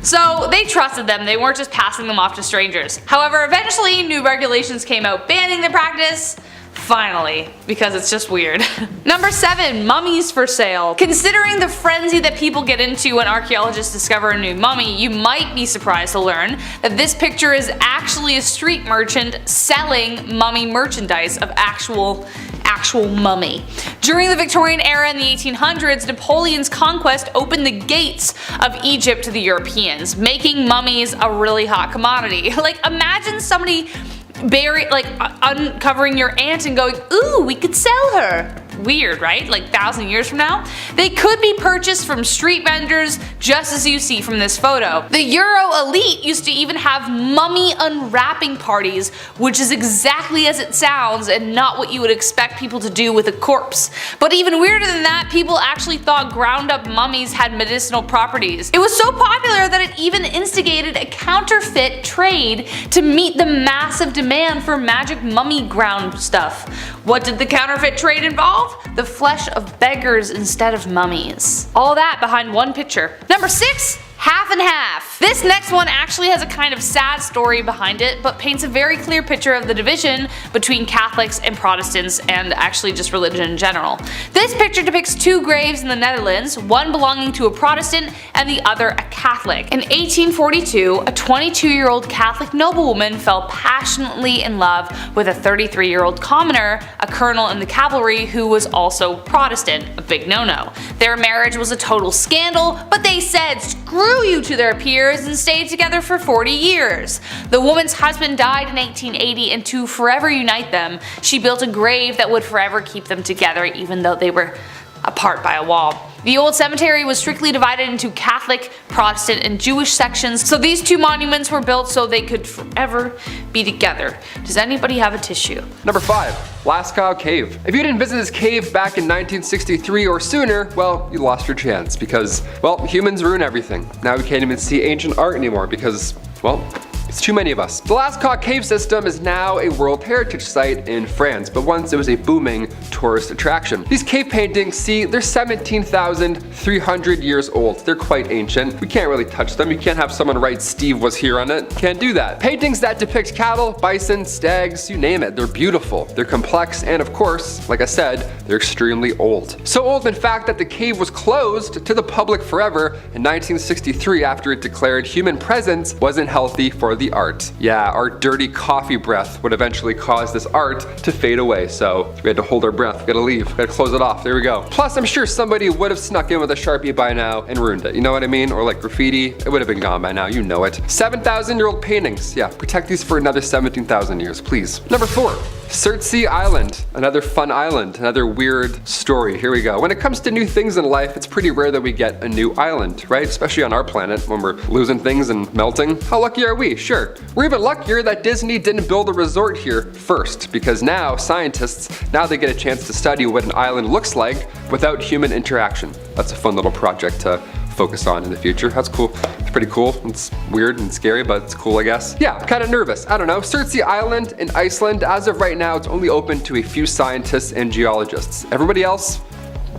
So they trusted them, they weren't just passing them off to strangers. However, eventually new regulations came out banning the practice. Finally, because it's just weird. Number 7, mummies for sale. Considering the frenzy that people get into when archaeologists discover a new mummy, you might be surprised to learn that this picture is actually a street merchant selling mummy merchandise of actual mummy. During the Victorian era in the 1800s, Napoleon's conquest opened the gates of Egypt to the Europeans, making mummies a really hot commodity. Like, imagine somebody uncovering your aunt and going, ooh, we could sell her. Weird, right? Like 1,000 years from now? They could be purchased from street vendors, just as you see from this photo. The Euro Elite used to even have mummy unwrapping parties, which is exactly as it sounds and not what you would expect people to do with a corpse. But even weirder than that, people actually thought ground up mummies had medicinal properties. It was so popular that it even instigated a counterfeit trade to meet the massive demand for magic mummy ground stuff. What did the counterfeit trade involve? The flesh of beggars instead of mummies. All that behind one picture. Number 6, half and half. This next one actually has a kind of sad story behind it, but paints a very clear picture of the division between Catholics and Protestants, and actually just religion in general. This picture depicts 2 graves in the Netherlands, one belonging to a Protestant and the other a Catholic. In 1842, a 22-year-old Catholic noblewoman fell passionately in love with a 33-year-old commoner, a colonel in the cavalry who was also Protestant, a big no-no. Their marriage was a total scandal, but they said screw you to their peers and stayed together for 40 years. The woman's husband died in 1880, and to forever unite them, she built a grave that would forever keep them together even though they were apart by a wall. The old cemetery was strictly divided into Catholic, Protestant, and Jewish sections, so these 2 monuments were built so they could forever be together. Does anybody have a tissue? Number 5, Lascaux Cave. If you didn't visit this cave back in 1963 or sooner, well, you lost your chance because, well, humans ruin everything. Now we can't even see ancient art anymore because, well, it's too many of us. The Lascaux cave system is now a World Heritage Site in France, but once it was a booming tourist attraction. These cave paintings, see, they're 17,300 years old. They're quite ancient. We can't really touch them. You can't have someone write Steve was here on it. Can't do that. Paintings that depict cattle, bison, stags, you name it. They're beautiful. They're complex, and of course, like I said, they're extremely old. So old, in fact, that the cave was closed to the public forever in 1963 after it declared human presence wasn't healthy for the art. Yeah, our dirty coffee breath would eventually cause this art to fade away, so we had to hold our breath, we gotta leave, we gotta close it off, there we go. Plus, I'm sure somebody would have snuck in with a Sharpie by now and ruined it, you know what I mean? Or like graffiti, it would have been gone by now, you know it. 7,000-year-old paintings, yeah, protect these for another 17,000 years, please. Number 4, Surtsey Island, another fun island, another weird story, here we go. When it comes to new things in life, it's pretty rare that we get a new island, right? Especially on our planet, when we're losing things and melting. How lucky are we? Sure. We're even luckier that Disney didn't build a resort here first, because now scientists, now they get a chance to study what an island looks like without human interaction. That's a fun little project to focus on in the future. That's cool. It's pretty cool. It's weird and scary, but it's cool, I guess. Yeah, I'm kind of nervous. I don't know. Surtsey Island in Iceland, as of right now, it's only open to a few scientists and geologists. Everybody else,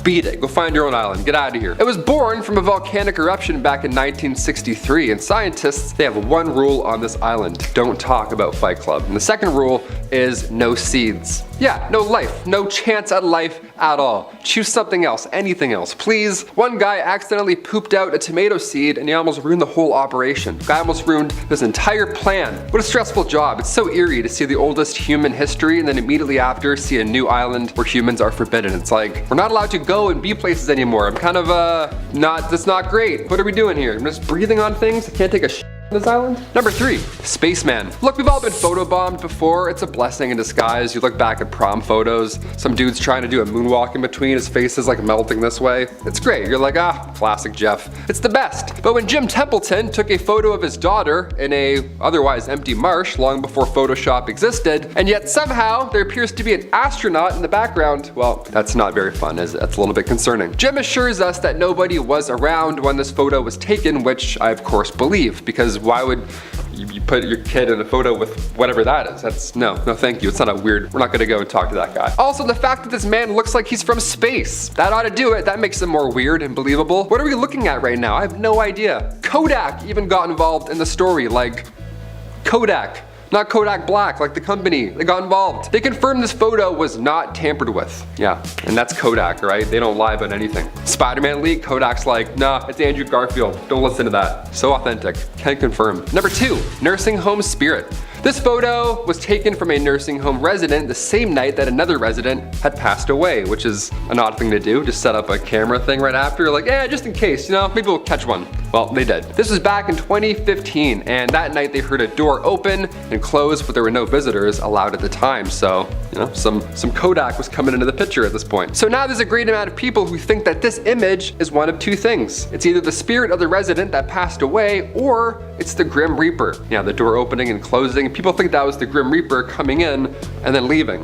beat it. Go find your own island. Get out of here. It was born from a volcanic eruption back in 1963, and scientists, they have one rule on this island. Don't talk about Fight Club. And the second rule is no seeds. Yeah, no life. No chance at life at all. Choose something else. Anything else, please. One guy accidentally pooped out a tomato seed and he almost ruined the whole operation. Guy almost ruined his entire plan. What a stressful job. It's so eerie to see the oldest human history and then immediately after see a new island where humans are forbidden. It's like, we're not allowed to go and be places anymore. I'm kind of, that's not great. What are we doing here? I'm just breathing on things? I can't take a shit on this island? Number 3, Spaceman. Look, we've all been photobombed before. It's a blessing in disguise. You look back at prom photos, some dude's trying to do a moonwalk in between, his face is like melting this way. It's great. You're like, ah, classic Jeff. It's the best. But when Jim Templeton took a photo of his daughter in a otherwise empty marsh long before Photoshop existed, and yet somehow there appears to be an astronaut in the background, well, that's not very fun, is it? That's a little bit concerning. Jim assures us that nobody was around when this photo was taken, which I of course believe, because why would you put your kid in a photo with whatever that is. That's, no thank you. It's not a weird, we're not gonna go and talk to that guy. Also, the fact that this man looks like he's from space, that ought to do it. That makes him more weird and believable. What are we looking at right now? I have no idea. Kodak even got involved in the story, like Kodak. Not Kodak Black, like the company. They got involved. They confirmed this photo was not tampered with. Yeah, and that's Kodak, right? They don't lie about anything. Spider-Man leak, Kodak's like, nah, it's Andrew Garfield. Don't listen to that. So authentic. Can confirm. Number 2, nursing home spirit. This photo was taken from a nursing home resident the same night that another resident had passed away, which is an odd thing to do, just set up a camera thing right after, like, just in case, maybe we'll catch one. Well, they did. This was back in 2015, and that night they heard a door open and close, but there were no visitors allowed at the time, so, some Kodak was coming into the picture at this point. So now there's a great amount of people who think that this image is one of two things. It's either the spirit of the resident that passed away, or it's the Grim Reaper. Yeah, the door opening and closing. People think that was the Grim Reaper coming in and then leaving,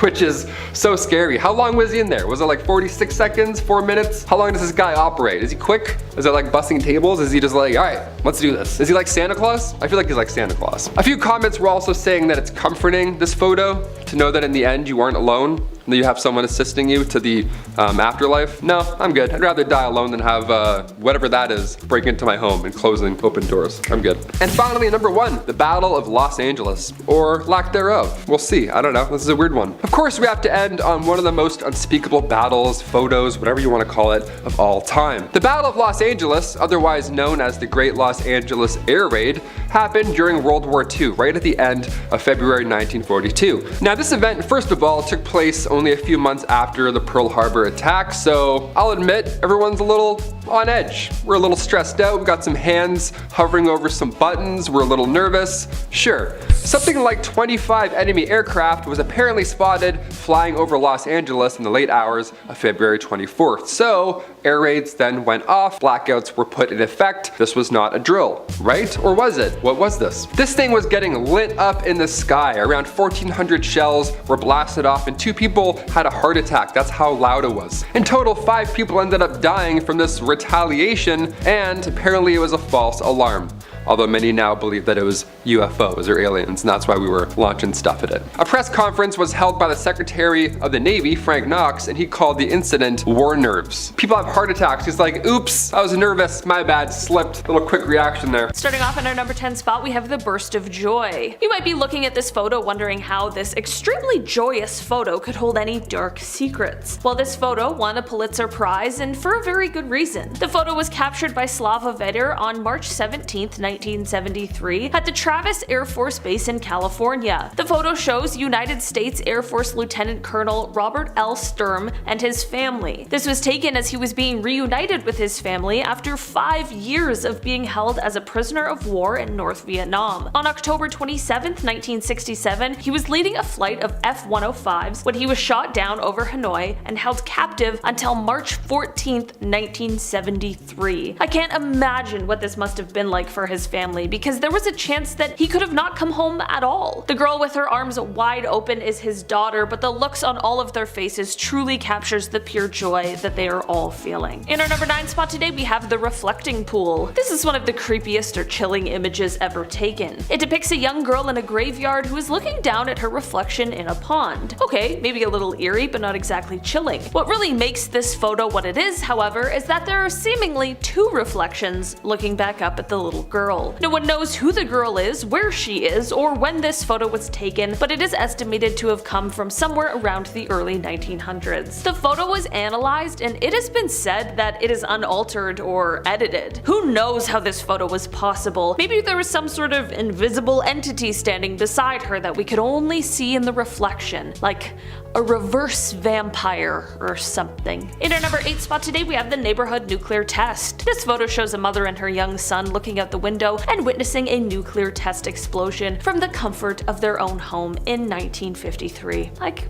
which is so scary. How long was he in there? Was it like 46 seconds, 4 minutes? How long does this guy operate? Is he quick? Is it like busting tables? Is he just like, all right, let's do this? Is he like Santa Claus? I feel like he's like Santa Claus. A few comments were also saying that it's comforting, this photo, to know that in the end you aren't alone, that you have someone assisting you to the afterlife. No, I'm good. I'd rather die alone than have whatever that is break into my home and closing open doors. I'm good. And finally, number 1, the Battle of Los Angeles, or lack thereof. We'll see. I don't know. This is a weird one. Of course, we have to end on one of the most unspeakable battles, photos, whatever you want to call it, of all time. The Battle of Los Angeles, otherwise known as the Great Los Angeles Air Raid, happened during World War II, right at the end of February 1942. Now, this event, first of all, took place only a few months after the Pearl Harbor attack, so I'll admit everyone's a little on edge. We're a little stressed out, we've got some hands hovering over some buttons, we're a little nervous. Sure, something like 25 enemy aircraft was apparently spotted flying over Los Angeles in the late hours of February 24th. So air raids then went off, blackouts were put in effect. This was not a drill, right? Or was it? What was this? This thing was getting lit up in the sky. Around 1,400 shells were blasted off and 2 people had a heart attack. That's how loud it was. In total, 5 people ended up dying from this retaliation, and apparently it was a false alarm. Although many now believe that it was UFOs or aliens, and that's why we were launching stuff at it. A press conference was held by the Secretary of the Navy, Frank Knox, and he called the incident war nerves. People have heart attacks. He's like, oops, I was nervous, my bad, slipped. Little quick reaction there. Starting off in our number 10 spot, we have the burst of joy. You might be looking at this photo wondering how this extremely joyous photo could hold any dark secrets. Well, this photo won a Pulitzer Prize, and for a very good reason. The photo was captured by Slava Vedder on March 17th, 1973 at the Travis Air Force Base in California. The photo shows United States Air Force Lieutenant Colonel Robert L. Sturm and his family. This was taken as he was being reunited with his family after 5 years of being held as a prisoner of war in North Vietnam. On October 27, 1967, he was leading a flight of F-105s when he was shot down over Hanoi and held captive until March 14, 1973. I can't imagine what this must have been like for his family, because there was a chance that he could have not come home at all. The girl with her arms wide open is his daughter, but the looks on all of their faces truly captures the pure joy that they are all feeling. In our number 9 spot today, we have the reflecting pool. This is one of the creepiest or chilling images ever taken. It depicts a young girl in a graveyard who is looking down at her reflection in a pond. Okay, maybe a little eerie, but not exactly chilling. What really makes this photo what it is, however, is that there are seemingly 2 reflections looking back up at the little girl. No one knows who the girl is, where she is, or when this photo was taken, but it is estimated to have come from somewhere around the early 1900s. The photo was analyzed, and it has been said that it is unaltered or edited. Who knows how this photo was possible? Maybe there was some sort of invisible entity standing beside her that we could only see in the reflection, like a reverse vampire or something. In our number 8 spot today, we have the neighborhood nuclear test. This photo shows a mother and her young son looking out the window and witnessing a nuclear test explosion from the comfort of their own home in 1953. Like,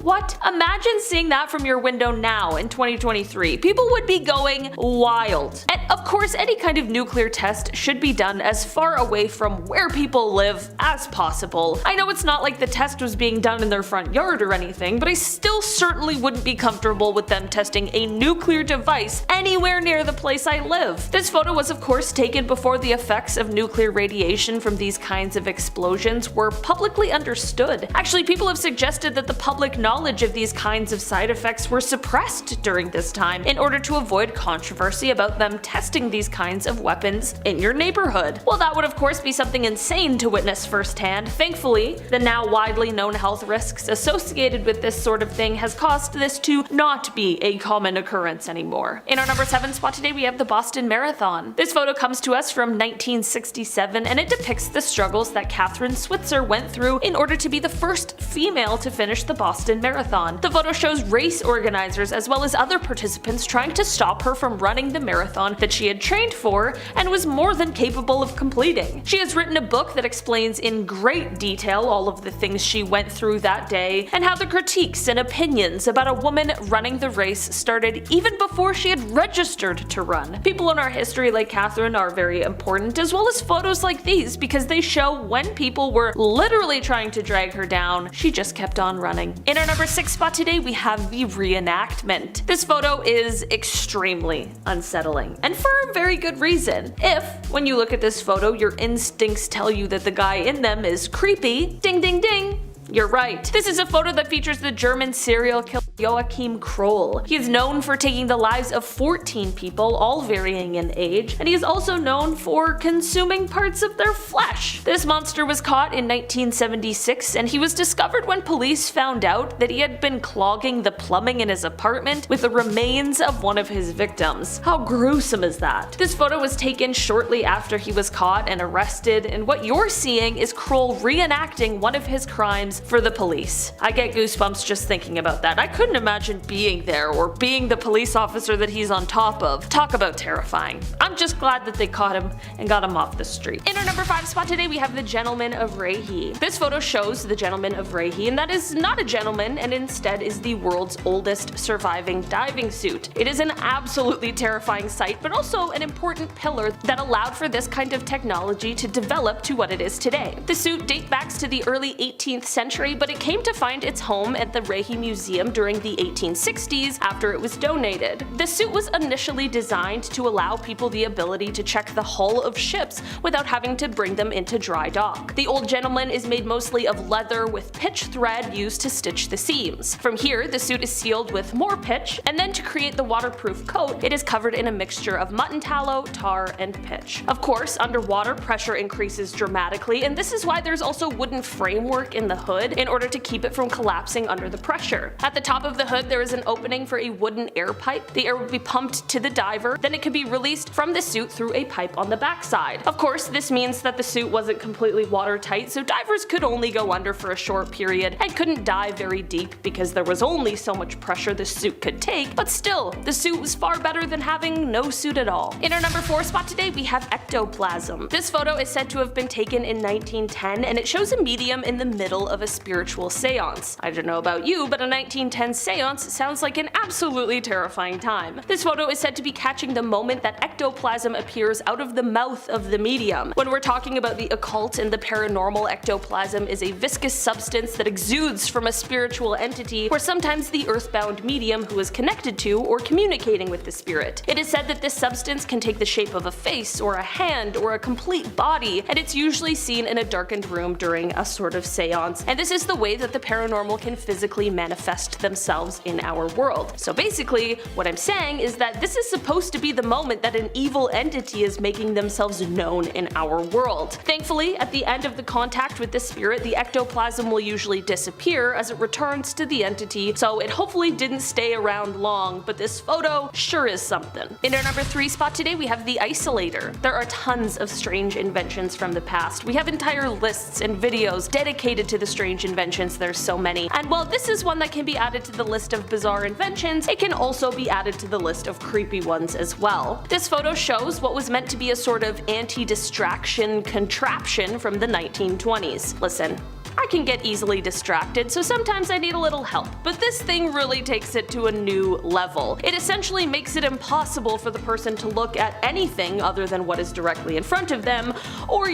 What? Imagine seeing that from your window now in 2023. People would be going wild. And of course, any kind of nuclear test should be done as far away from where people live as possible. I know it's not like the test was being done in their front yard or anything, but I still certainly wouldn't be comfortable with them testing a nuclear device anywhere near the place I live. This photo was of course taken before the effects of nuclear radiation from these kinds of explosions were publicly understood. Actually, people have suggested that the public knowledge of these kinds of side effects were suppressed during this time in order to avoid controversy about them testing these kinds of weapons in your neighborhood. Well, that would of course be something insane to witness firsthand. Thankfully, the now widely known health risks associated with this sort of thing has caused this to not be a common occurrence anymore. In our number 7 spot today, we have the Boston Marathon. This photo comes to us from 1967 and it depicts the struggles that Catherine Switzer went through in order to be the first female to finish the Boston Marathon. The photo shows race organizers as well as other participants trying to stop her from running the marathon that she had trained for and was more than capable of completing. She has written a book that explains in great detail all of the things she went through that day and how the critiques and opinions about a woman running the race started even before she had registered to run. People in our history like Catherine are very important, as well as photos like these, because they show when people were literally trying to drag her down, she just kept on running. In our number 6 spot today, we have the reenactment. This photo is extremely unsettling, and for a very good reason. If, when you look at this photo, your instincts tell you that the guy in them is creepy, ding ding ding, you're right. This is a photo that features the German serial killer Joachim Kroll. He is known for taking the lives of 14 people, all varying in age, and he is also known for consuming parts of their flesh. This monster was caught in 1976, and he was discovered when police found out that he had been clogging the plumbing in his apartment with the remains of one of his victims. How gruesome is that? This photo was taken shortly after he was caught and arrested, and what you're seeing is Kroll reenacting one of his crimes for the police. I get goosebumps just thinking about that. I couldn't imagine being there or being the police officer that he's on top of. Talk about terrifying. I'm just glad that they caught him and got him off the street. In our number 5 spot today, we have the Gentleman of Rahi. This photo shows the Gentleman of Rahi, and that is not a gentleman and instead is the world's oldest surviving diving suit. It is an absolutely terrifying sight, but also an important pillar that allowed for this kind of technology to develop to what it is today. The suit dates back to the early 18th century, but it came to find its home at the Rahi Museum during the 1860s after it was donated. The suit was initially designed to allow people the ability to check the hull of ships without having to bring them into dry dock. The Old Gentleman is made mostly of leather with pitch thread used to stitch the seams. From here, the suit is sealed with more pitch, and then to create the waterproof coat, it is covered in a mixture of mutton tallow, tar, and pitch. Of course, underwater pressure increases dramatically, and this is why there's also wooden framework in the hood in order to keep it from collapsing under the pressure. At the top of the hood, there is an opening for a wooden air pipe. The air would be pumped to the diver, then it could be released from the suit through a pipe on the backside. Of course, this means that the suit wasn't completely watertight, so divers could only go under for a short period and couldn't dive very deep because there was only so much pressure the suit could take, but still, the suit was far better than having no suit at all. In our number 4 spot today, we have ectoplasm. This photo is said to have been taken in 1910, and it shows a medium in the middle of a spiritual seance. I don't know about you, but a 1910 seance sounds like an absolutely terrifying time. This photo is said to be catching the moment that ectoplasm appears out of the mouth of the medium. When we're talking about the occult and the paranormal, ectoplasm is a viscous substance that exudes from a spiritual entity or sometimes the earthbound medium who is connected to or communicating with the spirit. It is said that this substance can take the shape of a face or a hand or a complete body, and it's usually seen in a darkened room during a sort of seance, and this is the way that the paranormal can physically manifest themselves in our world. So basically, what I'm saying is that this is supposed to be the moment that an evil entity is making themselves known in our world. Thankfully, at the end of the contact with the spirit, the ectoplasm will usually disappear as it returns to the entity, so it hopefully didn't stay around long, but this photo sure is something. In our number 3 spot today, we have the Isolator. There are tons of strange inventions from the past. We have entire lists and videos dedicated to the strange inventions, there's so many. And while this is one that can be added to the list of bizarre inventions, it can also be added to the list of creepy ones as well. This photo shows what was meant to be a sort of anti-distraction contraption from the 1920s. Listen, I can get easily distracted, so sometimes I need a little help. But this thing really takes it to a new level. It essentially makes it impossible for the person to look at anything other than what is directly in front of them, or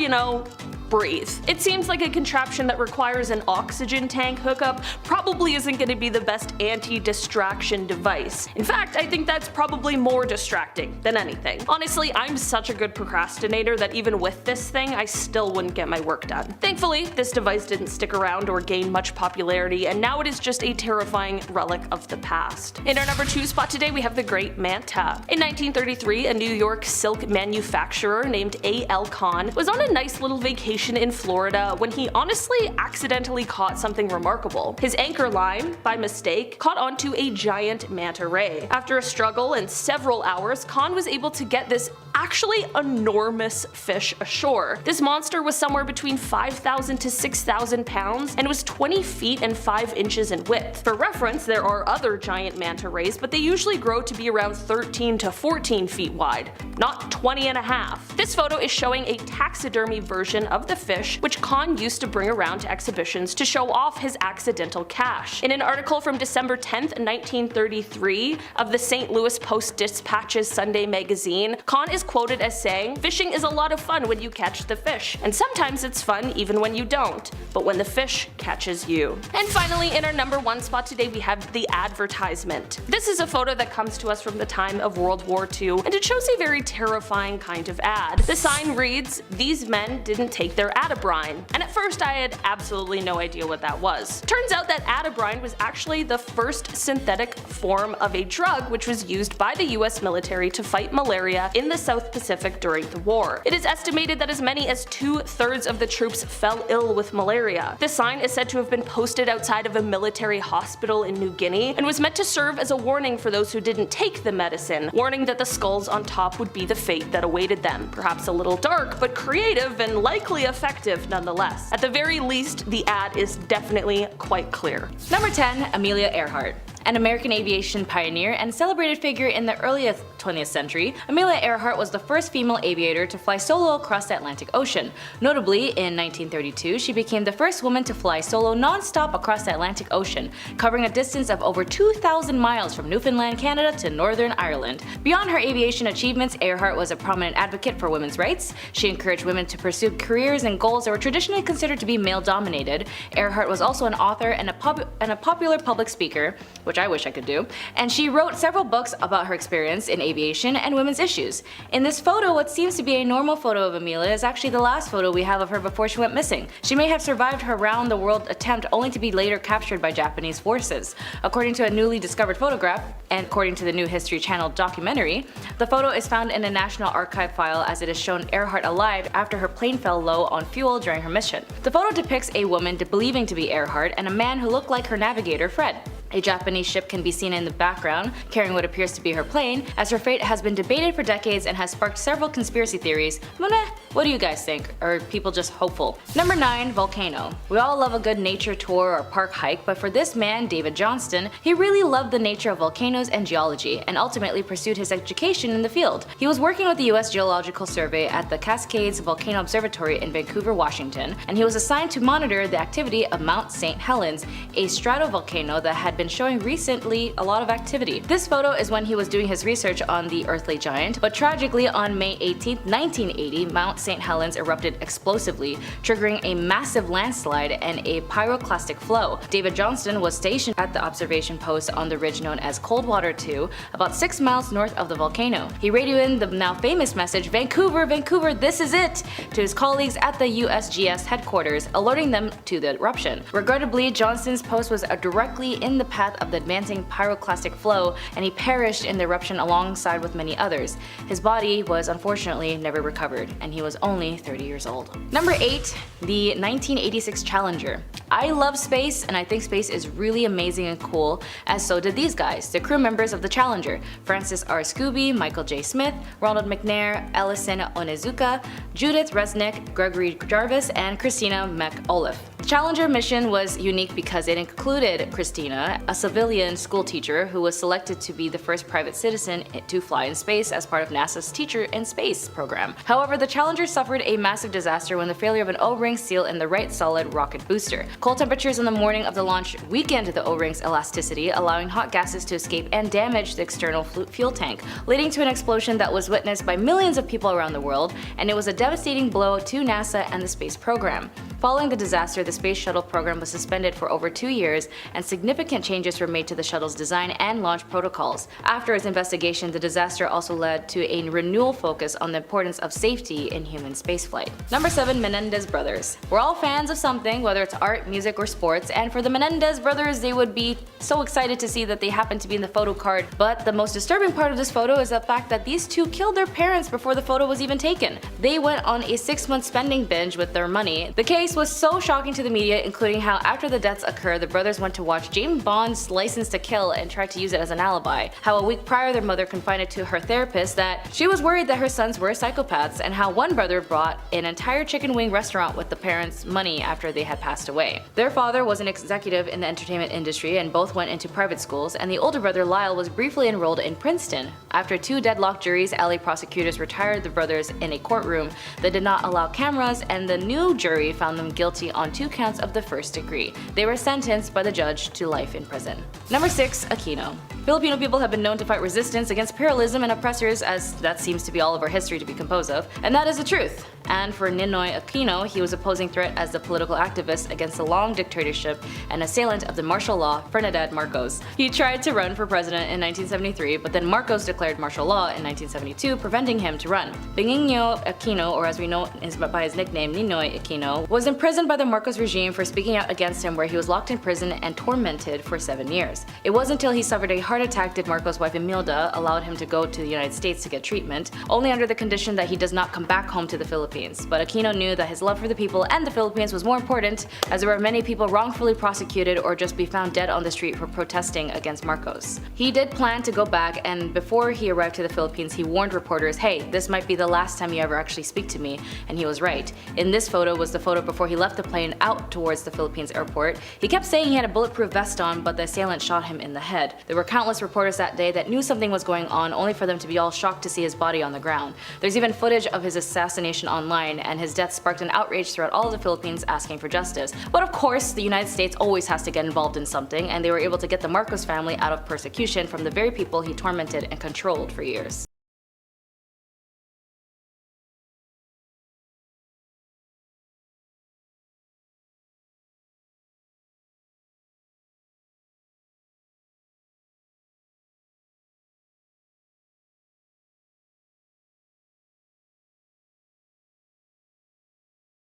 breathe. It seems like a contraption that requires an oxygen tank hookup probably isn't going to be the best anti-distraction device. In fact, I think that's probably more distracting than anything. Honestly, I'm such a good procrastinator that even with this thing, I still wouldn't get my work done. Thankfully, this device didn't stick around or gain much popularity, and now it is just a terrifying relic of the past. In our number 2 spot today, we have the Great Manta. In 1933, a New York silk manufacturer named A.L. Kahn was on a nice little vacation in Florida when he honestly accidentally caught something remarkable. His anchor line, by mistake, caught onto a giant manta ray. After a struggle and several hours, Kahn was able to get this actually enormous fish ashore. This monster was somewhere between 5,000 to 6,000 pounds and was 20 feet and 5 inches in width. For reference, there are other giant manta rays, but they usually grow to be around 13 to 14 feet wide, not 20 and a half. This photo is showing a taxidermy version of the fish, which Kahn used to bring around to exhibitions to show off his accidental catch. In an article from December 10th, 1933 of the St. Louis Post-Dispatch's Sunday magazine, Kahn is quoted as saying, "Fishing is a lot of fun when you catch the fish, and sometimes it's fun even when you don't, but when the fish catches you." And finally, in our number 1 spot today, we have the advertisement. This is a photo that comes to us from the time of World War II, and it shows a very terrifying kind of ad. The sign reads, "These men didn't take their Atabrine," and at first I had absolutely no idea what that was. Turns out that Atabrine was actually the first synthetic form of a drug which was used by the US military to fight malaria in the South Pacific during the war. It is estimated that as many as 2/3 of the troops fell ill with malaria. This sign is said to have been posted outside of a military hospital in New Guinea and was meant to serve as a warning for those who didn't take the medicine, warning that the skulls on top would be the fate that awaited them. Perhaps a little dark, but creative and likely effective nonetheless. At the very least, the ad is definitely quite clear. Number 10, Amelia Earhart. An American aviation pioneer and celebrated figure in the early 20th century, Amelia Earhart was the first female aviator to fly solo across the Atlantic Ocean. Notably, in 1932, she became the first woman to fly solo non-stop across the Atlantic Ocean, covering a distance of over 2,000 miles from Newfoundland, Canada to Northern Ireland. Beyond her aviation achievements, Earhart was a prominent advocate for women's rights. She encouraged women to pursue careers and goals that were traditionally considered to be male-dominated. Earhart was also an author and a popular public speaker, which I wish I could do, and she wrote several books about her experience in aviation and women's issues. In this photo, what seems to be a normal photo of Amelia is actually the last photo we have of her before she went missing. She may have survived her round-the-world attempt only to be later captured by Japanese forces. According to a newly discovered photograph, and according to the New History Channel documentary, the photo is found in a National Archive file as it is shown Earhart alive after her plane fell low on fuel during her mission. The photo depicts a woman believing to be Earhart and a man who looked like her navigator, Fred. A Japanese ship can be seen in the background, carrying what appears to be her plane, as her fate has been debated for decades and has sparked several conspiracy theories. What do you guys think? Or are people just hopeful? Number 9, Volcano. We all love a good nature tour or park hike, but for this man, David Johnston, he really loved the nature of volcanoes and geology, and ultimately pursued his education in the field. He was working with the US Geological Survey at the Cascades Volcano Observatory in Vancouver, Washington, and he was assigned to monitor the activity of Mount St Helens, a stratovolcano that had been showing recently a lot of activity. This photo is when he was doing his research on the earthly giant, but tragically on May 18, 1980, Mount St Helens erupted explosively, triggering a massive landslide and a pyroclastic flow. David Johnston was stationed at the observation post on the ridge known as Coldwater 2, about 6 miles north of the volcano. He radioed in the now famous message, "Vancouver, Vancouver, this is it!" to his colleagues at the USGS headquarters, alerting them to the eruption. Regrettably, Johnston's post was directly in the path of the advancing pyroclastic flow, and he perished in the eruption alongside with many others. His body was unfortunately never recovered, and he was only 30 years old. Number 8, the 1986 Challenger. I love space, and I think space is really amazing and cool, as so did these guys, the crew members of the Challenger: Francis R. Scooby, Michael J. Smith, Ronald McNair, Ellison Onizuka, Judith Resnick, Gregory Jarvis, and Christina McAuliffe. The Challenger mission was unique because it included Christina, a civilian schoolteacher who was selected to be the first private citizen to fly in space as part of NASA's Teacher in Space program. However, the Challenger suffered a massive disaster when the failure of an O-ring seal in the right solid rocket booster. Cold temperatures in the morning of the launch weakened the O-ring's elasticity, allowing hot gases to escape and damage the external fuel tank, leading to an explosion that was witnessed by millions of people around the world, and it was a devastating blow to NASA and the space program. Following the disaster, the Space Shuttle program was suspended for over 2 years, and significant changes were made to the shuttle's design and launch protocols. After its investigation, the disaster also led to a renewal focus on the importance of safety in human spaceflight. Number 7. Menendez Brothers. We're all fans of something, whether it's art, music, or sports, and for the Menendez brothers, they would be so excited to see that they happen to be in the photo card. But the most disturbing part of this photo is the fact that these two killed their parents before the photo was even taken. They went on a 6-month spending binge with their money. The case was so shocking to the media, including how after the deaths occurred, the brothers went to watch James Bond's License to Kill and tried to use it as an alibi. How a week prior their mother confided to her therapist that she was worried that her sons were psychopaths, and how one brother bought an entire chicken wing restaurant with the parents' money after they had passed away. Their father was an executive in the entertainment industry and both went into private schools, and the older brother Lyle was briefly enrolled in Princeton. After 2 deadlocked juries, LA prosecutors retired the brothers in a courtroom that did not allow cameras, and the new jury found them guilty on 2 counts of the first degree. They were sentenced by the judge to life in prison. Number 6. Aquino. Filipino people have been known to fight resistance against imperialism and oppressors, as that seems to be all of our history to be composed of, and that is the truth. And for Ninoy Aquino, he was a posing threat as the political activist against the long dictatorship and assailant of the martial law, Ferdinand Marcos. He tried to run for president in 1973, but then Marcos declared martial law in 1972, preventing him to run. Benigno Aquino, or as we know by his nickname Ninoy Aquino, was imprisoned by the Marcos regime for speaking out against him, where he was locked in prison and tormented for 7 years. It wasn't until he suffered a heart attack did Marcos' wife Imelda allowed him to go to the United States to get treatment, only under the condition that he does not come back home to the Philippines. But Aquino knew that his love for the people and the Philippines was more important, as there were many people wrongfully prosecuted or just be found dead on the street for protesting against Marcos. He did plan to go back, and before he arrived to the Philippines, he warned reporters, "Hey, this might be the last time you ever actually speak to me," and he was right. In this photo was the photo before he left the plane out towards the Philippines airport. He kept saying he had a bulletproof vest on, but the assailant shot him in the head. There were countless reporters that day that knew something was going on, only for them to be all shocked to see his body on the ground. There's even footage of his assassination online, and his death sparked an outrage throughout all of the Philippines asking for justice. But of course, the United States always has to get involved in something, and they were able to get the Marcos family out of persecution from the very people he tormented and controlled for years.